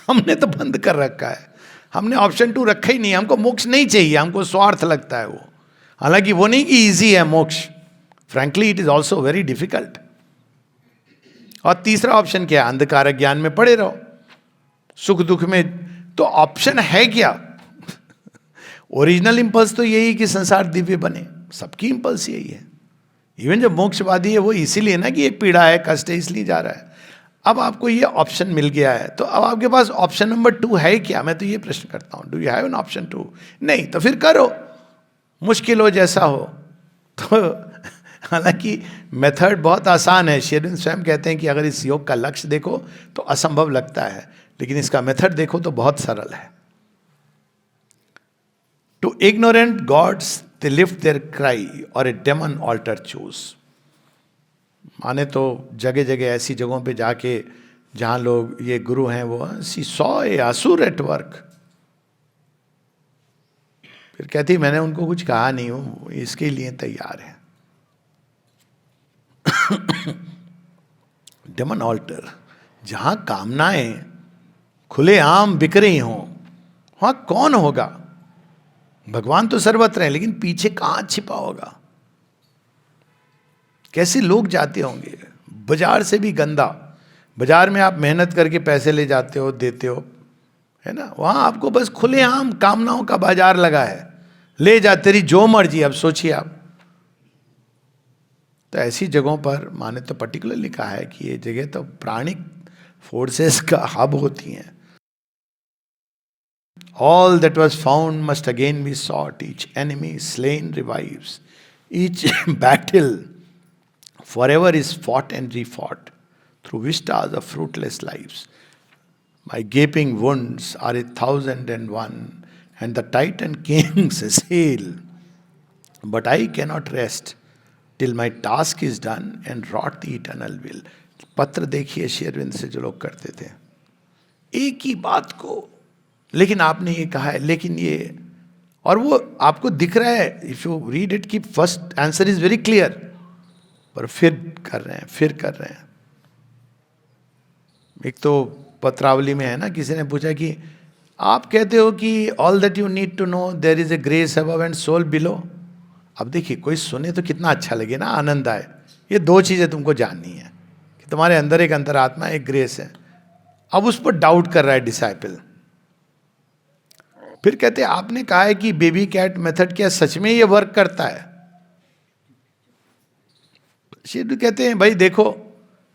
हमने तो बंद कर रखा है, हमने ऑप्शन 2 रखा ही नहीं। हमको मोक्ष नहीं चाहिए, हमको स्वार्थ लगता है वो। हालांकि वो नहीं कि इजी है मोक्ष, frankly it is also very difficult. और तीसरा ऑप्शन क्या है? अंधकार ज्ञान में पड़े रहो, सुख दुख में। तो ऑप्शन है क्या? ओरिजिनल इंपल्स तो यही कि संसार दिव्य बने, सबकी इंपल्स यही है। इवन जो मोक्षवादी है वो इसीलिए ना कि ये पीड़ा है, कष्ट है, इसलिए जा रहा है। अब आपको ये ऑप्शन मिल गया है, तो अब आपके पास ऑप्शन नंबर 2 है क्या? मैं तो ये प्रश्न करता हूं, do you have an option 2? नहीं, तो फिर करो, मुश्किल हो जैसा हो। तो हालांकि मेथड बहुत आसान है। शेरविन स्वयं कहते हैं कि अगर इस योग का लक्ष्य देखो तो असंभव लगता है, लेकिन इसका मेथड देखो तो बहुत सरल है। To ignorant gods they lift their cry और ए डेमन ऑल्टर चूज। माने तो जगह जगह ऐसी जगहों पे जाके जहां लोग ये गुरु हैं, वो सी सॉ ए असुर एट वर्क। फिर कहती मैंने उनको कुछ कहा नहीं हूं, इसके लिए तैयार है। डेमन ऑल्टर, जहां कामनाएं खुलेआम बिक रही हों, वहां कौन होगा? भगवान तो सर्वत्र है, लेकिन पीछे कहां छिपा होगा? कैसे लोग जाते होंगे? बाजार से भी गंदा। बाजार में आप मेहनत करके पैसे ले जाते हो, देते हो, है ना, वहां आपको बस खुलेआम कामनाओं का बाजार लगा है, ले जा तेरी जो मर्जी। अब सोचिए आप, तो ऐसी जगहों पर माने तो पर्टिकुलर लिखा है कि ये जगह तो प्राणिक फोर्सेस का हब होती हैं। All that was found must again be sought. Each enemy slain revives. Each battle forever is fought and refought through vistas of fruitless lives. My gaping wounds are 1,001, and the Titan kings assail. But I cannot rest till my task is done and wrought the eternal will. पत्र देखिए श्री अरविंद से जो लोग करते थे, एक ही बात को, लेकिन आपने ये कहा है, लेकिन ये, और वो आपको दिख रहा है, इफ यू रीड इट कि first answer is very clear, पर फिर कर रहे हैं, फिर कर रहे हैं। एक तो पत्रावली में है ना, किसी ने पूछा कि आप कहते हो कि all that you need to know there is a grace above and soul below. अब देखिए, कोई सुने तो कितना अच्छा लगे ना, आनंद आए। ये दो चीजें तुमको जाननी है कि तुम्हारे अंदर एक अंतरात्मा, एक ग्रेस है। अब उस पर डाउट कर रहा है डिसाइपल। फिर कहते हैं आपने कहा है कि बेबी कैट मेथड क्या सच में ये वर्क करता है? श्री कहते हैं भाई देखो,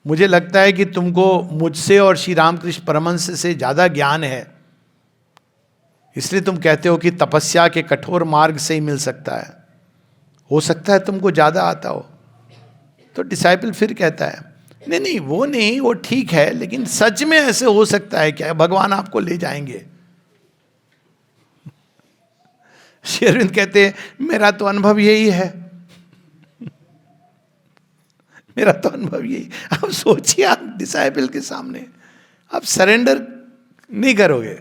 मुझे लगता है कि तुमको मुझसे और श्री रामकृष्ण परमहंस से ज्यादा ज्ञान है, इसलिए तुम कहते हो कि तपस्या के कठोर मार्ग से ही मिल सकता है। हो सकता है तुमको ज्यादा आता हो। तो डिसाइपल फिर कहता है नहीं नहीं, वो नहीं, वो ठीक है, लेकिन सच में ऐसे हो सकता है क्या? भगवान आपको ले जाएंगे। श्री अरविंद कहते हैं मेरा तो अनुभव यही है, मेरा तो अनुभव यही। अब सोचिए, आप डिसाइपल के सामने आप सरेंडर नहीं करोगे।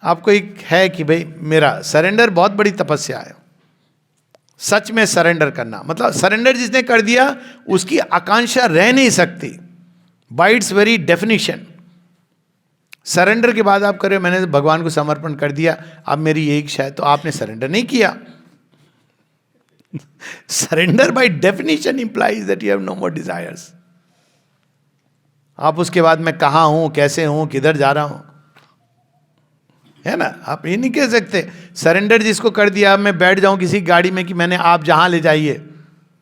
आपको एक है कि भाई मेरा सरेंडर बहुत बड़ी तपस्या है, सच में सरेंडर करना, मतलब सरेंडर जिसने कर दिया उसकी आकांक्षा रह नहीं सकती bye it's very definition. Surrender के बाद आप करें मैंने भगवान को समर्पण कर दिया, अब मेरी यही इच्छा है, तो आपने सरेंडर नहीं किया। Surrender by definition implies that you have no more desires. आप उसके बाद मैं कहाँ हूं, कैसे हूं, किधर जा रहा हूं, है ना, आप ये नहीं कह सकते। सरेंडर जिसको कर दिया, अब मैं बैठ जाऊं किसी गाड़ी में कि मैंने आप जहां ले जाइए,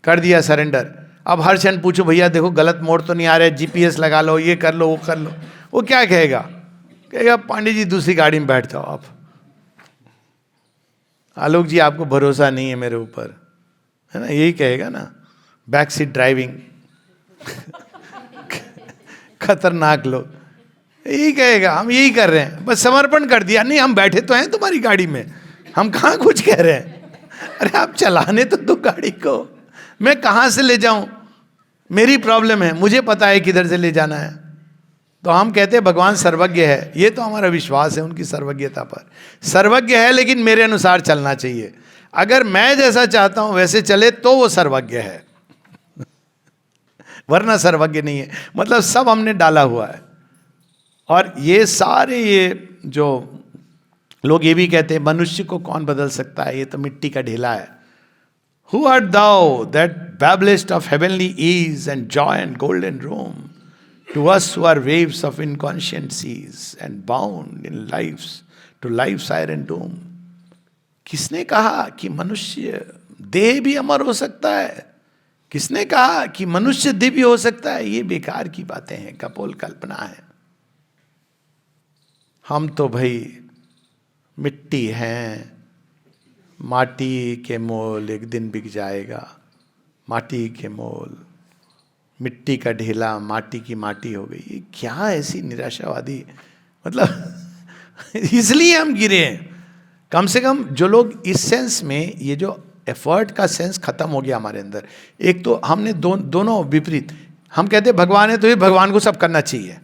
कर दिया सरेंडर। अब हर क्षण पूछो भैया देखो गलत मोड़ तो नहीं आ रहा है, जीपीएस लगा लो, ये कर लो, वो कर लो, वो क्या कहेगा? कहेगा पांडे जी दूसरी गाड़ी में बैठ जाओ आप। आलोक जी आपको भरोसा नहीं है मेरे ऊपर, है ना, यही कहेगा ना। बैक सीट ड्राइविंग खतरनाक लोग, यही कहेगा हम यही कर रहे हैं, बस समर्पण कर दिया। नहीं, हम बैठे तो हैं तुम्हारी गाड़ी में, हम कहाँ कुछ कह रहे हैं। अरे आप चलाने तो दो गाड़ी को, मैं कहाँ से ले जाऊं, मेरी प्रॉब्लम है, मुझे पता है किधर से ले जाना है। तो हम कहते हैं भगवान सर्वज्ञ है, ये तो हमारा विश्वास है उनकी सर्वज्ञता पर। सर्वज्ञ है लेकिन मेरे अनुसार चलना चाहिए। अगर मैं जैसा चाहता हूं वैसे चले तो वो सर्वज्ञ है, वरना सर्वज्ञ नहीं है। मतलब सब हमने डाला हुआ है। और ये सारे ये जो लोग ये भी कहते हैं मनुष्य को कौन बदल सकता है, ये तो मिट्टी का ढेला है। Who art thou that babblest of heavenly ease and joy and golden room to us who are waves of inconscient seas and bound in life's iron doom? किसने कहा कि मनुष्य देह भी अमर हो सकता है? किसने कहा कि मनुष्य दिव्य हो सकता है? ये बेकार की बातें हैं, कपोल कल्पना है। हम तो भाई मिट्टी हैं, माटी के मोल एक दिन बिक जाएगा, माटी के मोल, मिट्टी का ढेला, माटी की माटी हो गई। ये क्या ऐसी निराशावादी, मतलब इसलिए हम गिरे हैं। कम से कम जो लोग इस सेंस में, ये जो एफर्ट का सेंस खत्म हो गया हमारे अंदर। एक तो हमने दोनों विपरीत, हम कहते हैं भगवान है तो ये भगवान को सब करना चाहिए,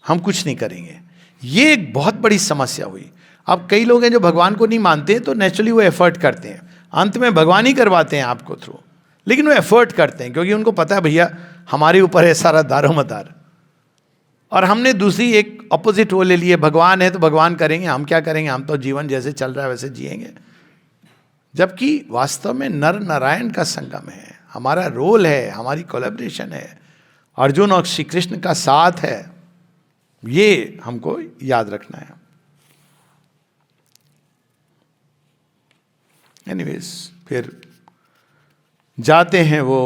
हम कुछ नहीं करेंगे। ये एक बहुत बड़ी समस्या हुई। अब कई लोग हैं जो भगवान को नहीं मानते, तो नेचुरली वो एफर्ट करते हैं, अंत में भगवान ही करवाते हैं आपको थ्रू, लेकिन वो एफर्ट करते हैं क्योंकि उनको पता है भैया हमारे ऊपर है सारा दारोमदार। और हमने दूसरी एक अपोजिट वो ले लिए, भगवान है तो भगवान करेंगे, हम क्या करेंगे, हम तो जीवन जैसे चल रहा है वैसे जिएंगे। जबकि वास्तव में नर नारायण का संगम है, हमारा रोल है, हमारी कोलैबोरेशन है, अर्जुन और श्री कृष्ण का साथ है। ये हमको याद रखना है। एनीवेज, फिर जाते हैं वो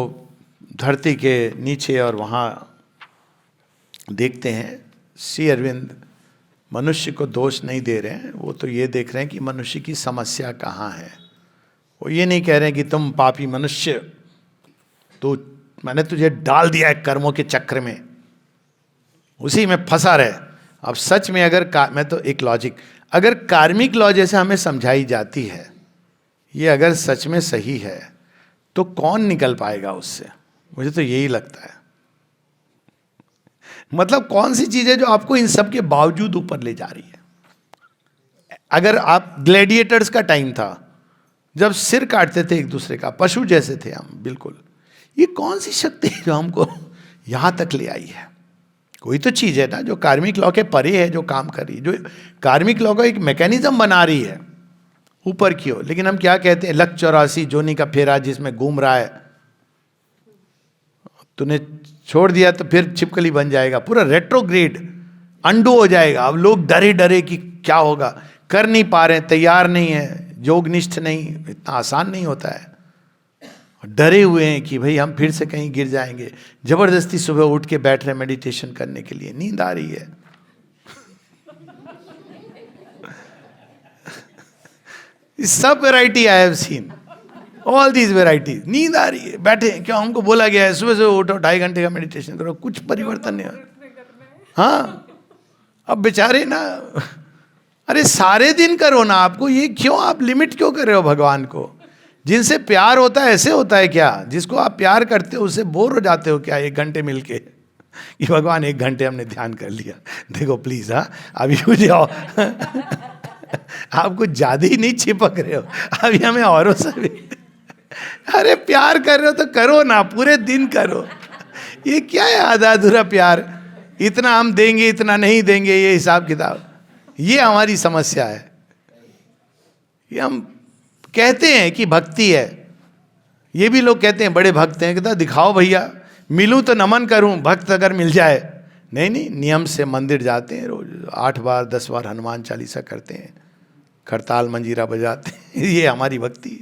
धरती के नीचे और वहाँ देखते हैं श्री अरविंद मनुष्य को दोष नहीं दे रहे हैं, वो तो ये देख रहे हैं कि मनुष्य की समस्या कहाँ है। वो ये नहीं कह रहे हैं कि तुम पापी मनुष्य, तो मैंने तुझे डाल दिया है कर्मों के चक्र में, उसी में फंसा रहे। अब सच में अगर मैं तो एक लॉजिक, अगर कार्मिक लॉ जैसे हमें समझाई जाती है, ये अगर सच में सही है तो कौन निकल पाएगा उससे? मुझे तो यही लगता है। मतलब कौन सी चीज है जो आपको इन सब के बावजूद ऊपर ले जा रही है? अगर आप ग्लैडिएटर्स का टाइम था जब सिर काटते थे एक दूसरे का, पशु जैसे थे हम बिल्कुल, ये कौन सी शक्ति है जो हमको यहां तक ले आई है? कोई तो चीज है ना जो कार्मिक लॉ के परे है, जो काम कर रही है, जो कार्मिक लॉ का एक मैकेनिज्म बना रही है ऊपर की ओर। लेकिन हम क्या कहते हैं, लक 84 जोनी का फेरा जिसमें घूम रहा है, तूने छोड़ दिया तो फिर छिपकली बन जाएगा, पूरा रेट्रोग्रेड अंडू हो जाएगा। अब लोग डरे डरे कि क्या होगा, कर नहीं पा रहे, तैयार नहीं है, योगनिष्ठ नहीं, इतना आसान नहीं होता है, डरे हुए हैं कि भाई हम फिर से कहीं गिर जाएंगे। जबरदस्ती सुबह उठ के बैठ रहे मेडिटेशन करने के लिए, नींद आ रही है। सब variety I have seen, all these varieties. नींद आ रही है, बैठे, क्यों? हमको बोला गया है सुबह से उठो 2.5 घंटे का मेडिटेशन करो, कुछ परिवर्तन नहीं। हाँ, अब बेचारे ना, अरे सारे दिन करो ना, आपको ये क्यों, आप लिमिट क्यों कर रहे हो भगवान को? जिनसे प्यार होता है ऐसे होता है क्या? जिसको आप प्यार करते हो उससे बोर हो जाते हो क्या 1 घंटे मिलके? कि भगवान 1 घंटे हमने ध्यान कर लिया, देखो प्लीज, हाँ अभी हो जाओ। आप कुछ ज्यादा ही नहीं चिपक रहे हो अभी हमें औरों से भी। अरे प्यार कर रहे हो तो करो ना, पूरे दिन करो। ये क्या है आधा अधूरा प्यार, इतना हम देंगे इतना नहीं देंगे, ये हिसाब किताब, ये हमारी समस्या है। ये हम कहते हैं कि भक्ति है, ये भी लोग कहते हैं बड़े भक्त हैं, कहता दिखाओ भैया, मिलूं तो नमन करूं, भक्त अगर मिल जाए। नहीं नहीं, नियम से मंदिर जाते हैं, रोज 8 बार 10 बार हनुमान चालीसा करते हैं, खरताल मंजीरा बजाते हैं। ये हमारी भक्ति,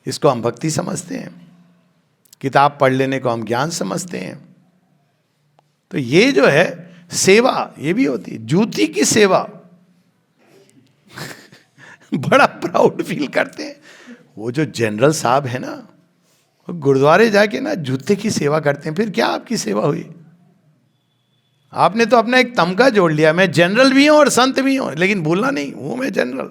इसको हम भक्ति समझते हैं। किताब पढ़ लेने को हम ज्ञान समझते हैं। तो ये जो है सेवा, ये भी होती है, जूती की सेवा। बड़ा प्राउड फील करते हैं। वो जो जनरल साहब है ना, वो गुरुद्वारे जाके ना जूते की सेवा करते हैं। फिर क्या आपकी सेवा हुई? आपने तो अपना एक तमगा जोड़ लिया, मैं जनरल भी हूं और संत भी हूं, लेकिन भूलना नहीं हूं मैं जनरल।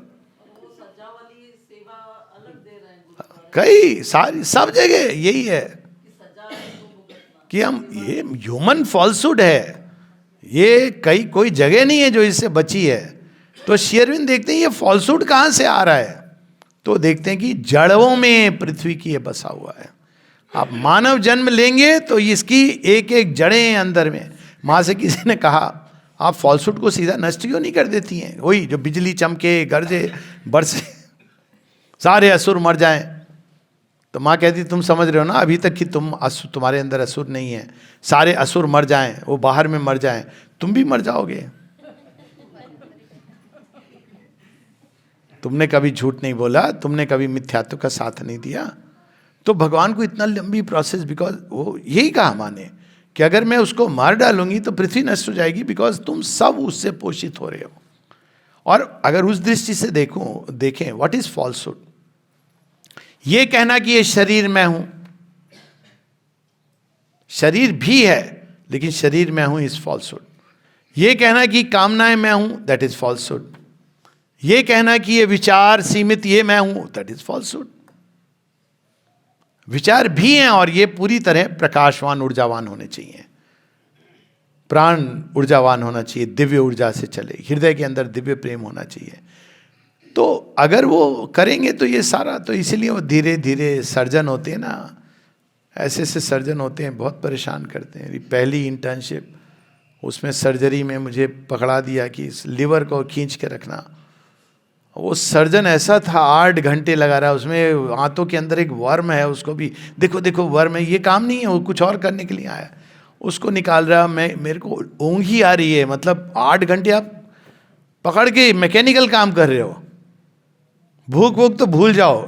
कई सारी सब जगह यही है कि हम, ये ह्यूमन फॉल्सहुड है, ये कई कोई जगह नहीं है जो इससे बची है। तो श्री अरविंद देखते हैं ये फॉल्सहुड कहां से आ रहा है, तो देखते हैं कि जड़ों में पृथ्वी की ये बसा हुआ है। आप मानव जन्म लेंगे तो इसकी एक एक जड़ें हैं अंदर में। माँ से किसी ने कहा आप फॉल्सहुड को सीधा नष्ट क्यों नहीं कर देती हैं? वही जो बिजली चमके, गरजे, बरसे, सारे असुर मर जाएं। तो माँ कहती तुम समझ रहे हो ना अभी तक कि तुम्हारे अंदर असुर नहीं है, सारे असुर मर जाएं, वो बाहर में मर जाएं, तुम भी मर जाओगे। तुमने कभी झूठ नहीं बोला, तुमने कभी मिथ्यात्व का साथ नहीं दिया। तो भगवान को इतना लंबी प्रोसेस, बिकॉज वो यही कहा माने कि अगर मैं उसको मार डालूंगी तो पृथ्वी नष्ट हो जाएगी, बिकॉज तुम सब उससे पोषित हो रहे हो। और अगर उस दृष्टि से देखें व्हाट इज फॉल्सहुड, ये कहना कि ये शरीर मैं हूं, शरीर भी है लेकिन शरीर मैं हूं इज फॉल्सहुड। ये कहना कि कामनाएं मैं हूं, दैट इज फॉल्सहुड। ये कहना कि ये विचार सीमित ये मैं हूं, दैट इज फॉल्सहुड। विचार भी हैं और ये पूरी तरह प्रकाशवान ऊर्जावान होने चाहिए, प्राण ऊर्जावान होना चाहिए, दिव्य ऊर्जा से चले, हृदय के अंदर दिव्य प्रेम होना चाहिए। तो अगर वो करेंगे तो ये सारा, तो इसीलिए वो धीरे धीरे सर्जन होते हैं ना, ऐसे ऐसे सर्जन होते हैं, बहुत परेशान करते हैं। पहली इंटर्नशिप, उसमें सर्जरी में मुझे पकड़ा दिया कि इस लिवर को खींच के रखना। वो सर्जन ऐसा था 8 घंटे लगा रहा, उसमें हाथों के अंदर एक वर्म है, उसको भी देखो देखो वर्म है, ये काम नहीं है, वो कुछ और करने के लिए आया। उसको निकाल रहा, मेरे को ऊँघ ही आ रही है, मतलब 8 घंटे आप पकड़ के मैकेनिकल काम कर रहे हो, भूख वूख तो भूल जाओ,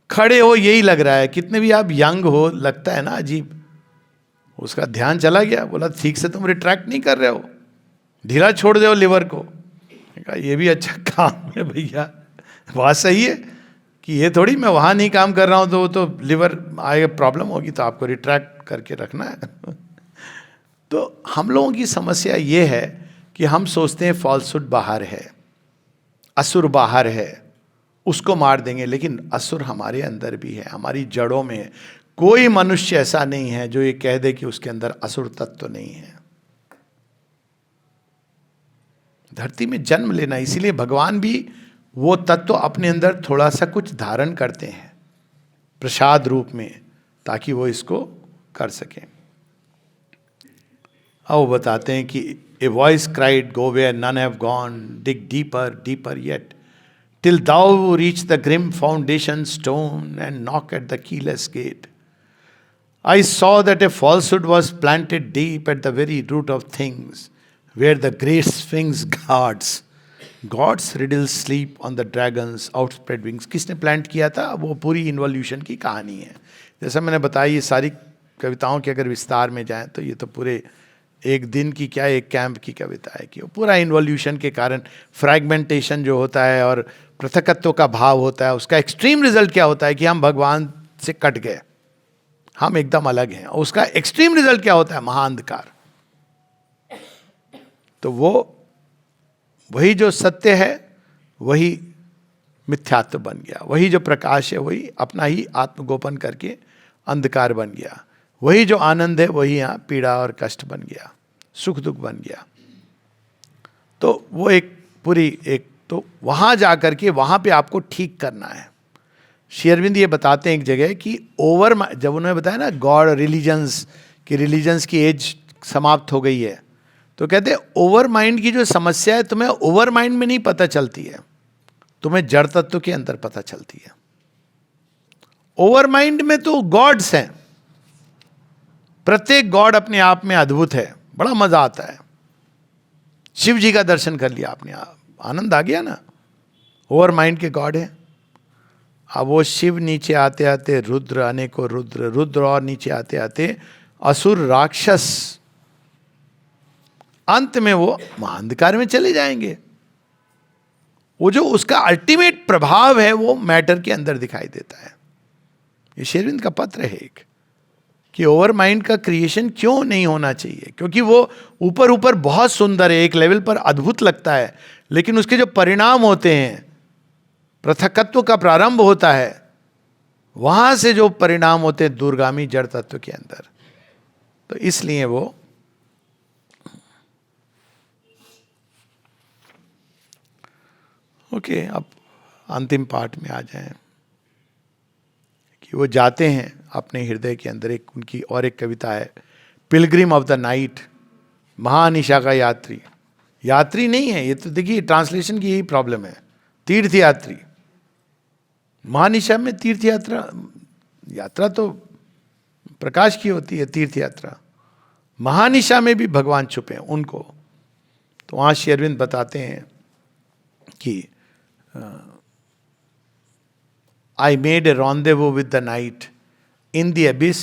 खड़े हो यही लग रहा है, कितने भी आप यंग हो लगता है ना अजीब। उसका ध्यान चला गया, बोला ठीक से तुम रिट्रैक्ट नहीं कर रहे हो, ढीला छोड़ दो लिवर को। कहा ये भी अच्छा काम है भैया, बात सही है कि ये थोड़ी मैं वहाँ नहीं काम कर रहा हूँ तो वो तो लिवर आएगा, प्रॉब्लम होगी तो आपको रिट्रैक्ट करके रखना है। तो हम लोगों की समस्या ये है कि हम सोचते हैं फॉल्सहुड बाहर है, असुर बाहर है, उसको मार देंगे, लेकिन असुर हमारे अंदर भी है, हमारी जड़ों में है। कोई मनुष्य ऐसा नहीं है जो ये कह दे कि उसके अंदर असुर तत्व नहीं है। धरती में जन्म लेना, इसीलिए भगवान भी वो तत्व अपने अंदर थोड़ा सा कुछ धारण करते हैं प्रसाद रूप में, ताकि वो इसको कर सकें। अब वो बताते हैं कि a voice cried go where none have gone, dig deeper deeper yet till thou reach the grim foundation stone and knock at the keyless gate. I saw that a falsehood was planted deep at the very root of things, where the great sphinx guards God's riddles sleep on the dragon's outspread wings. किसने plant किया था? वो पूरी involution की कहानी है। जैसा मैंने बताया, ये सारी कविताओं के अगर विस्तार में जाएं तो ये तो पूरे एक दिन की क्या, एक कैंप की कविता है कि वो पूरा इन्वोल्यूशन के कारण फ्रैगमेंटेशन जो होता है और पृथकत्व का भाव होता है, उसका एक्सट्रीम रिजल्ट क्या होता है कि हम भगवान से कट गए, हम एकदम अलग हैं। और उसका एक्सट्रीम रिजल्ट क्या होता है? महाअंधकार। तो वो वही जो सत्य है वही मिथ्यात्व बन गया, वही जो प्रकाश है वही अपना ही आत्मगोपन करके अंधकार बन गया, वही जो आनंद है वही यहाँ पीड़ा और कष्ट बन गया, सुख दुख बन गया। तो वो एक पूरी एक, तो वहाँ जा कर के वहाँ पे आपको ठीक करना है। श्री अरविंद ये बताते हैं एक जगह कि जब उन्होंने बताया ना गॉड रिलीजन्स की एज समाप्त हो गई है, तो कहते हैं ओवर माइंड की जो समस्या है तुम्हें ओवर माइंड में नहीं पता चलती है, तुम्हें जड़ तत्व के अंदर पता चलती है। ओवर माइंड में तो गॉड्स हैं, प्रत्येक गॉड अपने आप में अद्भुत है, बड़ा मजा आता है। शिव जी का दर्शन कर लिया आपने, आनंद आ गया ना, ओवर माइंड के गॉड है। अब वो शिव नीचे आते आते रुद्र, अनेकों रुद्र और नीचे आते आते असुर राक्षस, अंत में वो महाअंधकार में चले जाएंगे। वो जो उसका अल्टीमेट प्रभाव है वो मैटर के अंदर दिखाई देता है। ये श्री अरविंद का पत्र है एक, कि ओवर माइंड का क्रिएशन क्यों नहीं होना चाहिए, क्योंकि वो ऊपर ऊपर बहुत सुंदर है, एक लेवल पर अद्भुत लगता है, लेकिन उसके जो परिणाम होते हैं, पृथकत्व का प्रारंभ होता है, वहां से जो परिणाम होते हैं दूरगामी जड़ तत्व के अंदर। तो इसलिए वो ओके, अब अंतिम पार्ट में आ जाएं कि वो जाते हैं अपने हृदय के अंदर। एक उनकी और एक कविता है, पिलग्रिम ऑफ द नाइट, महानिशा का यात्री। यात्री नहीं है ये, तो देखिए ट्रांसलेशन की यही प्रॉब्लम है, तीर्थ यात्री। महानिशा में तीर्थ यात्रा, यात्रा तो प्रकाश की होती है, तीर्थ यात्रा। महानिशा में भी भगवान छुपे हैं उनको। तो वहाँ श्री अरविंद बताते हैं कि I made a rendezvous with the night. In the abyss,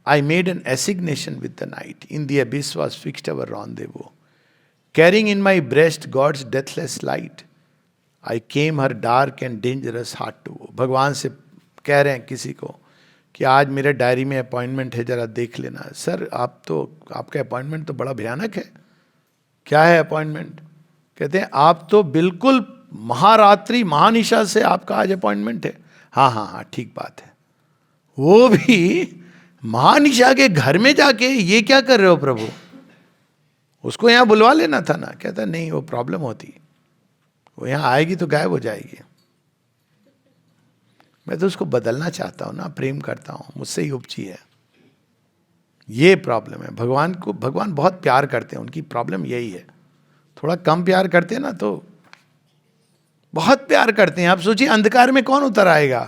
I made an assignation with the night. In the abyss was fixed our rendezvous. Carrying in my breast God's deathless light, I came her dark and dangerous heart to woo. भगवान से कह रहे हैं किसी को कि आज मेरे डायरी में अपॉइंटमेंट है, जरा देख लेना। सर आप तो, आपका अपॉइंटमेंट तो बड़ा भयानक है। क्या है अपॉइंटमेंट? कहते हैं आप तो बिल्कुल महारात्रि महानिशा से आपका आज अपॉइंटमेंट है। हाँ हाँ हाँ ठीक बात है। वो भी महानिशा के घर में जाके ये क्या कर रहे हो प्रभु? उसको यहाँ बुलवा लेना था ना। कहता नहीं, वो प्रॉब्लम होती, वो यहाँ आएगी तो गायब हो जाएगी। मैं तो उसको बदलना चाहता हूँ ना, प्रेम करता हूँ, मुझसे ही उपजी है। ये प्रॉब्लम है। भगवान को, भगवान बहुत प्यार करते हैं, उनकी प्रॉब्लम यही है। थोड़ा कम प्यार करते हैं ना तो बहुत प्यार करते हैं। आप सोचिए अंधकार में कौन उतर आएगा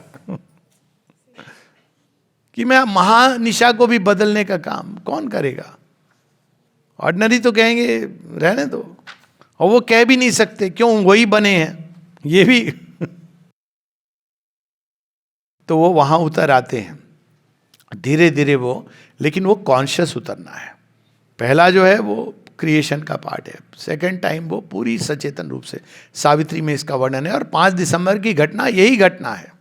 कि मैं महानिशा को भी बदलने का काम कौन करेगा? ऑर्डिनरी तो कहेंगे रहने दो, और वो कह भी नहीं सकते, क्यों, वही बने हैं ये भी तो वो वहां उतर आते हैं धीरे धीरे वो, लेकिन वो कॉन्शियस उतरना है। पहला जो है वो क्रिएशन का पार्ट है, सेकंड टाइम वो पूरी सचेतन रूप से, सावित्री में इसका वर्णन है। और 5 दिसंबर की घटना यही घटना है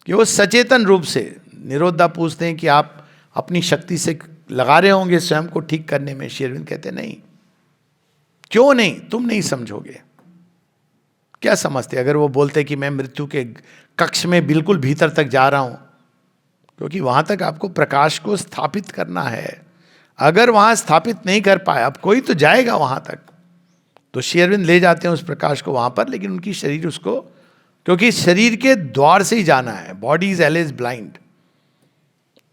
कि वो सचेतन रूप से, निरोधा पूछते हैं कि आप अपनी शक्ति से लगा रहे होंगे स्वयं को ठीक करने में। श्री अरविंद कहते नहीं, क्यों नहीं, तुम नहीं समझोगे। क्या समझते अगर वो बोलते कि मैं मृत्यु के कक्ष में बिल्कुल भीतर तक जा रहा हूं, क्योंकि वहां तक आपको प्रकाश को स्थापित करना है। अगर वहां स्थापित नहीं कर पाए, अब कोई तो जाएगा वहां तक, तो श्री अरविंद ले जाते हैं उस प्रकाश को वहां पर, लेकिन उनकी शरीर उसको, क्योंकि शरीर के द्वार से ही जाना है, बॉडी इज एलवेज ब्लाइंड।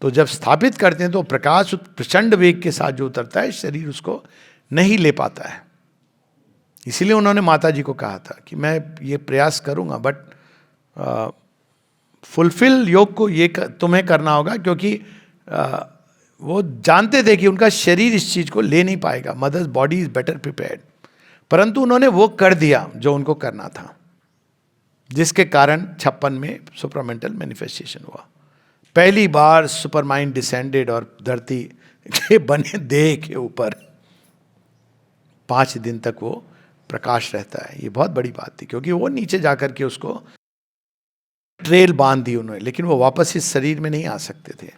तो जब स्थापित करते हैं तो प्रकाश प्रचंड वेग के साथ जो उतरता है, शरीर उसको नहीं ले पाता है। इसीलिए उन्होंने माता जी को कहा था कि मैं ये प्रयास करूंगा, बट फुलफिल योग को ये तुम्हें करना होगा, क्योंकि वो जानते थे कि उनका शरीर इस चीज को ले नहीं पाएगा, mother's body is better prepared. परंतु उन्होंने वो कर दिया जो उनको करना था, जिसके कारण 56 में सुपरमेंटल मैनिफेस्टेशन हुआ। पहली बार सुपर माइंड डिसेंडेड और धरती के बने देह के ऊपर 5 दिन तक वो प्रकाश रहता है। ये बहुत बड़ी बात थी, क्योंकि वो नीचे जाकर के उसको ट्रेल बांध दी उन्होंने, लेकिन वो वापस इस शरीर में नहीं आ सकते थे।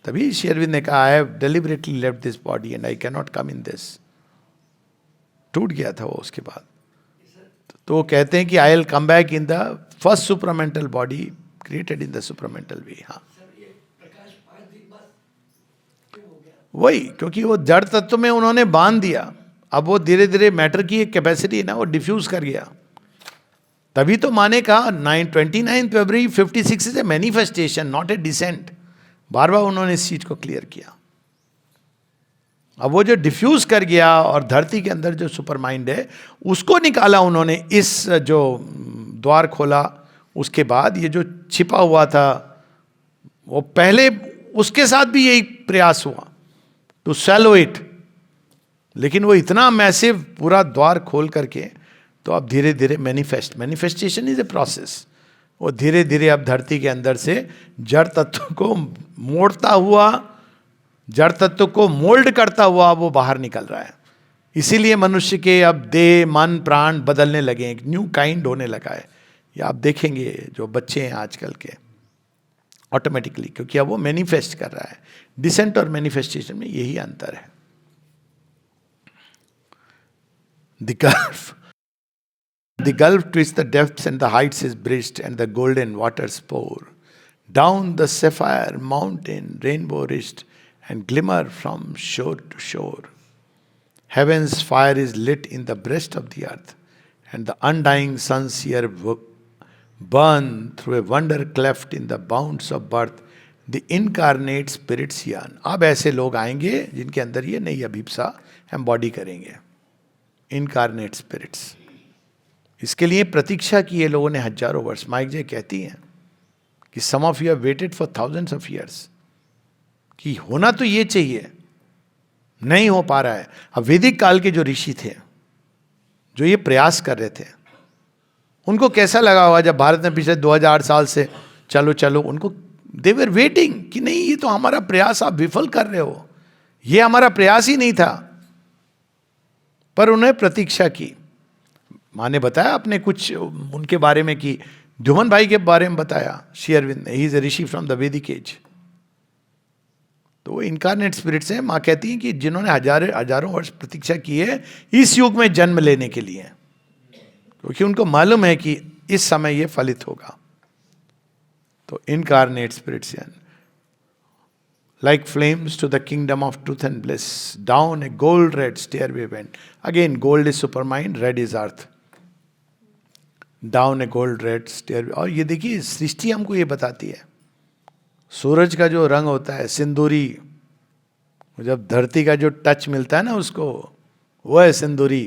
तभी श्री अरविंद ने कहा, I have deliberately left this body and I can not come in this. टूट गया था वो उसके बाद। तो वो कहते हैं कि I will come back in the first supramental body created in the supramental way. हाँ, वही, क्योंकि वो जड़ तत्व में उन्होंने बांध दिया। अब वो धीरे धीरे मैटर की एक कैपेसिटी है ना, वो डिफ्यूज कर गया। तभी तो माने कहा 29 फरवरी 56 is a manifestation, not a descent. बार बार उन्होंने इस चीज को क्लियर किया। अब वो जो डिफ्यूज कर गया और धरती के अंदर जो सुपर माइंड है उसको निकाला उन्होंने, इस जो द्वार खोला, उसके बाद ये जो छिपा हुआ था, वो पहले उसके साथ भी यही प्रयास हुआ टू सैलो इट, लेकिन वो इतना मैसिव पूरा द्वार खोल करके, तो अब धीरे धीरे मैनिफेस्टेशन इज ए प्रोसेस। वो धीरे धीरे अब धरती के अंदर से जड़ तत्व को मोड़ता हुआ, जड़ तत्व को मोल्ड करता हुआ वो बाहर निकल रहा है। इसीलिए मनुष्य के अब देह, मन, प्राण बदलने लगे, एक न्यू काइंड होने लगा है। ये आप देखेंगे जो बच्चे हैं आजकल के, ऑटोमेटिकली, क्योंकि अब वो मैनिफेस्ट कर रहा है। डिसेंट और मैनिफेस्टेशन में यही अंतर है। The gulf twists the depths and the heights is bridged and the golden waters pour. Down the sapphire mountain rainbow ridged and glimmer from shore to shore. Heaven's fire is lit in the breast of the earth and the undying suns here burn through a wonder cleft in the bounds of birth. The incarnate spirits yearn. अब ऐसे लोग आएंगे जिनके अंदर ये नई अभिप्सा embody करेंगे, incarnate spirits. इसके लिए प्रतीक्षा की है लोगों ने हजारों वर्ष। माइक जे कहती हैं कि some of you have waited for thousands of years, कि होना तो ये चाहिए, नहीं हो पा रहा है। अब वैदिक काल के जो ऋषि थे जो ये प्रयास कर रहे थे, उनको कैसा लगा होगा जब भारत में पिछले 2000 साल से चलो चलो, उनको दे वर वेटिंग कि नहीं, ये तो हमारा प्रयास आप विफल कर रहे हो, ये हमारा प्रयास ही नहीं था। पर उन्हें प्रतीक्षा की। माँ ने बताया अपने कुछ उनके बारे में, कि ध्युमन भाई के बारे में बताया श्री अरविंद ने, he is a Rishi from the वैदिक एज। तो वो इनकारनेट स्पिरिट्स हैं। माँ कहती हैं कि जिन्होंने हजारों वर्ष प्रतीक्षा की है इस युग में जन्म लेने के लिए, क्योंकि उनको मालूम है कि इस समय ये फलित होगा। तो incarnate spirits like flames to the kingdom of truth and bliss, down a gold red stairway went. Again, gold is supermind, red is earth. Down a gold red stairway. और ये देखिए सृष्टि हमको ये बताती है, सूरज का जो रंग होता है सिंदूरी, जब धरती का जो टच मिलता है ना उसको, वो है सिंदूरी।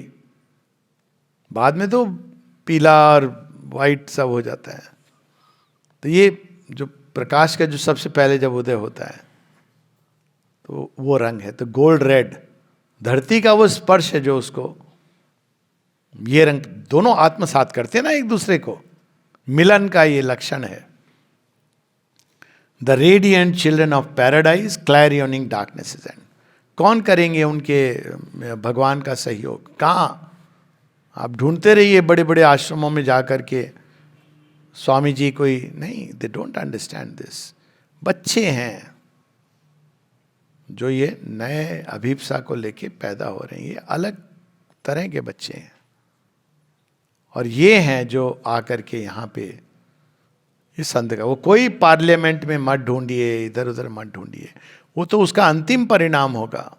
बाद में तो पीला और वाइट सब हो जाता है। तो ये जो प्रकाश का जो सबसे पहले जब उदय होता है तो वो रंग है। तो गोल्ड रेड धरती का वो स्पर्श है जो उसको, ये रंग दोनों आत्मसात करते हैं ना एक दूसरे को, मिलन का ये लक्षण है। The radiant children of paradise clarioning darknesses and, कौन करेंगे उनके भगवान का सहयोग? कहाँ? आप ढूंढते रहिए बड़े बड़े आश्रमों में जाकर के, स्वामी जी कोई नहीं, दे डोंट अंडरस्टैंड दिस। बच्चे हैं जो ये नए अभिप्सा को लेके पैदा हो रहे हैं, ये अलग तरह के बच्चे हैं, और ये हैं जो आकर के यहाँ पे इस संत का, वो कोई पार्लियामेंट में मत ढूंढिए, इधर उधर मत ढूंढिए, वो तो उसका अंतिम परिणाम होगा।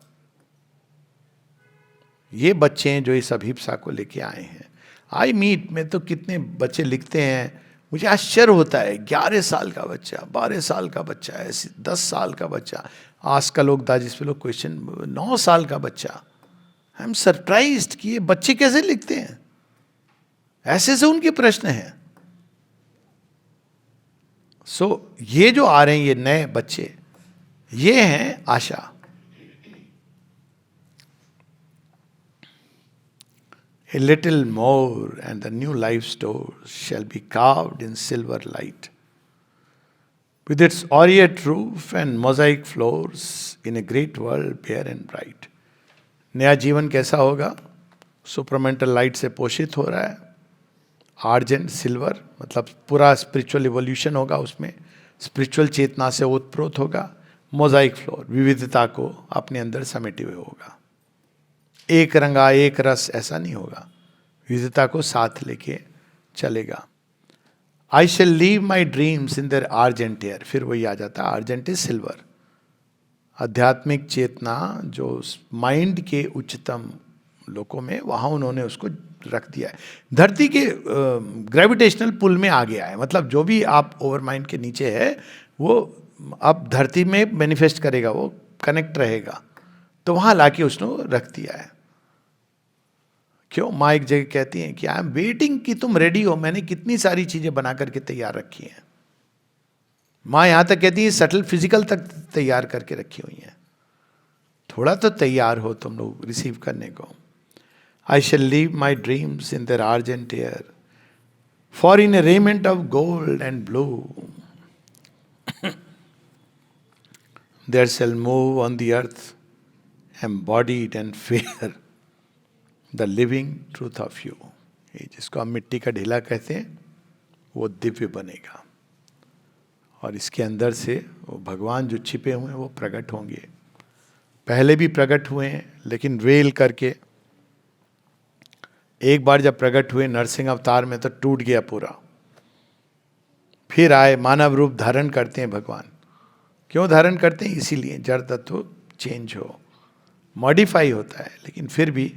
ये बच्चे हैं जो इस अभिप्सा को लेके आए हैं। आई मीट में तो कितने बच्चे लिखते हैं, मुझे आश्चर्य होता है, 11 साल का बच्चा, 12 साल का बच्चा, ऐसे 10 साल का बच्चा, आज का लोग जिस पे लोग क्वेश्चन, 9 साल का बच्चा। आई एम सरप्राइज्ड कि ये बच्चे कैसे लिखते हैं, ऐसे से उनके प्रश्न हैं। सो ये जो आ रहे हैं ये नए बच्चे, ये हैं आशा। A little more and the new life store shall be carved in silver light, with its aureate roof and mosaic floors in a great world bare and bright. नया जीवन कैसा होगा? सुपरमेंटल लाइट से पोषित हो रहा है, आर्जेंट सिल्वर, मतलब पूरा स्पिरिचुअल इवोल्यूशन होगा उसमें, स्पिरिचुअल चेतना से ओतप्रोत होगा, मोजाइक फ्लोर विविधता को अपने अंदर समेटे हुए होगा, एक रंगा एक रस ऐसा नहीं होगा, विविधता को साथ लेके चलेगा। आई shall leave my dreams in their argent air, फिर वही आ जाता है, आर्जेंट इज सिल्वर। आध्यात्मिक चेतना जो माइंड के उच्चतम लोकों में, वहाँ उन्होंने उसको रख दिया है, धरती के ग्रेविटेशनल पुल में आ गया है। मतलब जो भी आप ओवर माइंड के नीचे है वो अब धरती में मैनिफेस्ट करेगा, वो कनेक्ट रहेगा, तो वहाँ लाके उसने रख दिया है। क्यों? माँ एक जगह कहती हैं कि आई एम वेटिंग कि तुम रेडी हो, मैंने कितनी सारी चीजें बना करके तैयार रखी हैं। माँ यहाँ तक कहती है सटल फिजिकल तक तैयार करके रखी हुई हैं, थोड़ा तो तैयार हो तुम लोग रिसीव करने को। I shall leave my dreams in their argent air, for in a raiment of gold and blue there shall move on the earth embodied and fair the living truth of you. ये जिसको हम मिट्टी का ढेला कहते हैं, वो दिव्य बनेगा, और इसके अंदर से वो भगवान जो छिपे हुए हैं वो प्रकट होंगे। पहले भी प्रकट हुए हैं, लेकिन वेल करके एक बार जब प्रकट हुए नरसिंह अवतार में तो टूट गया पूरा, फिर आए, मानव रूप धारण करते हैं भगवान। क्यों धारण करते हैं? इसीलिए जड़ तत्व चेंज हो, मॉडिफाई होता है, लेकिन फिर भी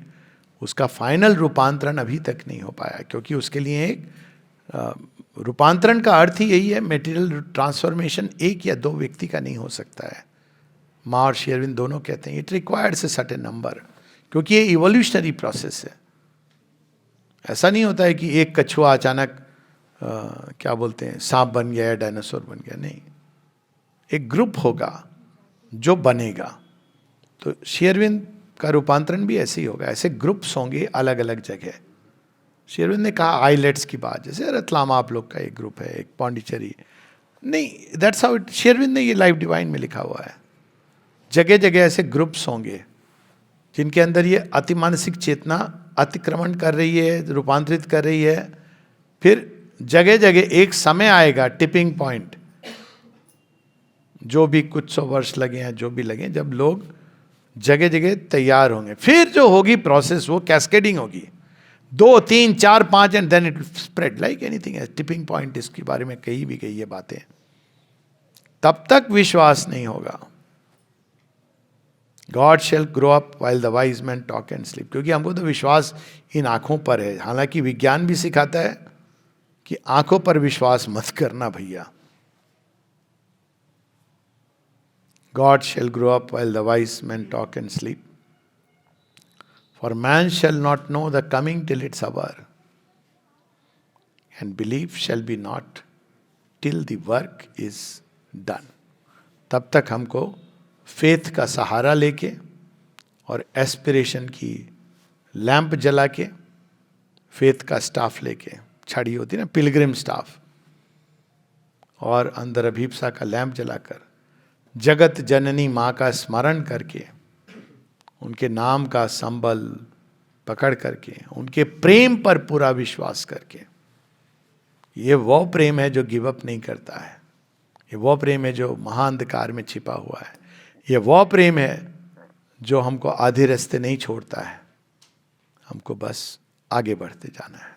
उसका फाइनल रूपांतरण अभी तक नहीं हो पाया, क्योंकि उसके लिए एक रूपांतरण का अर्थ ही यही है, मेटीरियल ट्रांसफॉर्मेशन एक या दो व्यक्ति का नहीं हो सकता है। माँ और श्री अरविंद दोनों कहते हैं इट रिक्वायर्ड्स ए सर्टेन नंबर, क्योंकि ये इवोल्यूशनरी प्रोसेस है। ऐसा नहीं होता है कि एक कछुआ अचानक क्या बोलते हैं सांप बन गया या डायनासोर बन गया, नहीं, एक ग्रुप होगा जो बनेगा। तो श्री अरविंद का रूपांतरण भी ऐसे ही होगा, ऐसे ग्रुप्स होंगे अलग अलग जगह। श्री अरविंद ने कहा आइलेट्स की बात, जैसे रतलामा आप लोग का एक ग्रुप है, एक पौंडीचेरी, नहीं, that's how it, Shri Aurobindo ने ये लाइफ डिवाइन में लिखा हुआ है। जगह जगह ऐसे ग्रुप्स होंगे जिनके अंदर ये अति मानसिक चेतना अतिक्रमण कर रही है, रूपांतरित कर रही है। फिर जगह जगह एक समय आएगा, टिपिंग पॉइंट, जो भी कुछ 100 वर्ष लगे हैं, जो भी लगे, जब लोग जगह जगह तैयार होंगे, फिर जो होगी प्रोसेस वो कैस्केडिंग होगी, 2, 3, 4, 5 and then it spread like anything. Tipping point इसके बारे में कही भी गई ये बातें। तब तक विश्वास नहीं होगा। God shall grow up while the wise man talk and sleep, क्योंकि हमको तो विश्वास इन आंखों पर है। हालांकि विज्ञान भी सिखाता है कि आंखों पर विश्वास मत करना भैया। God shall grow up while the wise men talk and sleep. For man shall not know the coming till its hour, and belief shall be not till the work is done. तब तक हमको faith का सहारा लेके और aspiration की lamp जला के, faith का स्टाफ लेके, छड़ी होती है ना पिलग्रिम स्टाफ, और अंदर अभीप्सा का लैंप जलाकर जगत जननी माँ का स्मरण करके, उनके नाम का संबल पकड़ करके, उनके प्रेम पर पूरा विश्वास करके, ये वो प्रेम है जो गिव अप नहीं करता है, ये वो प्रेम है जो महाअंधकार में छिपा हुआ है, ये वो प्रेम है जो हमको आधे रास्ते नहीं छोड़ता है, हमको बस आगे बढ़ते जाना है।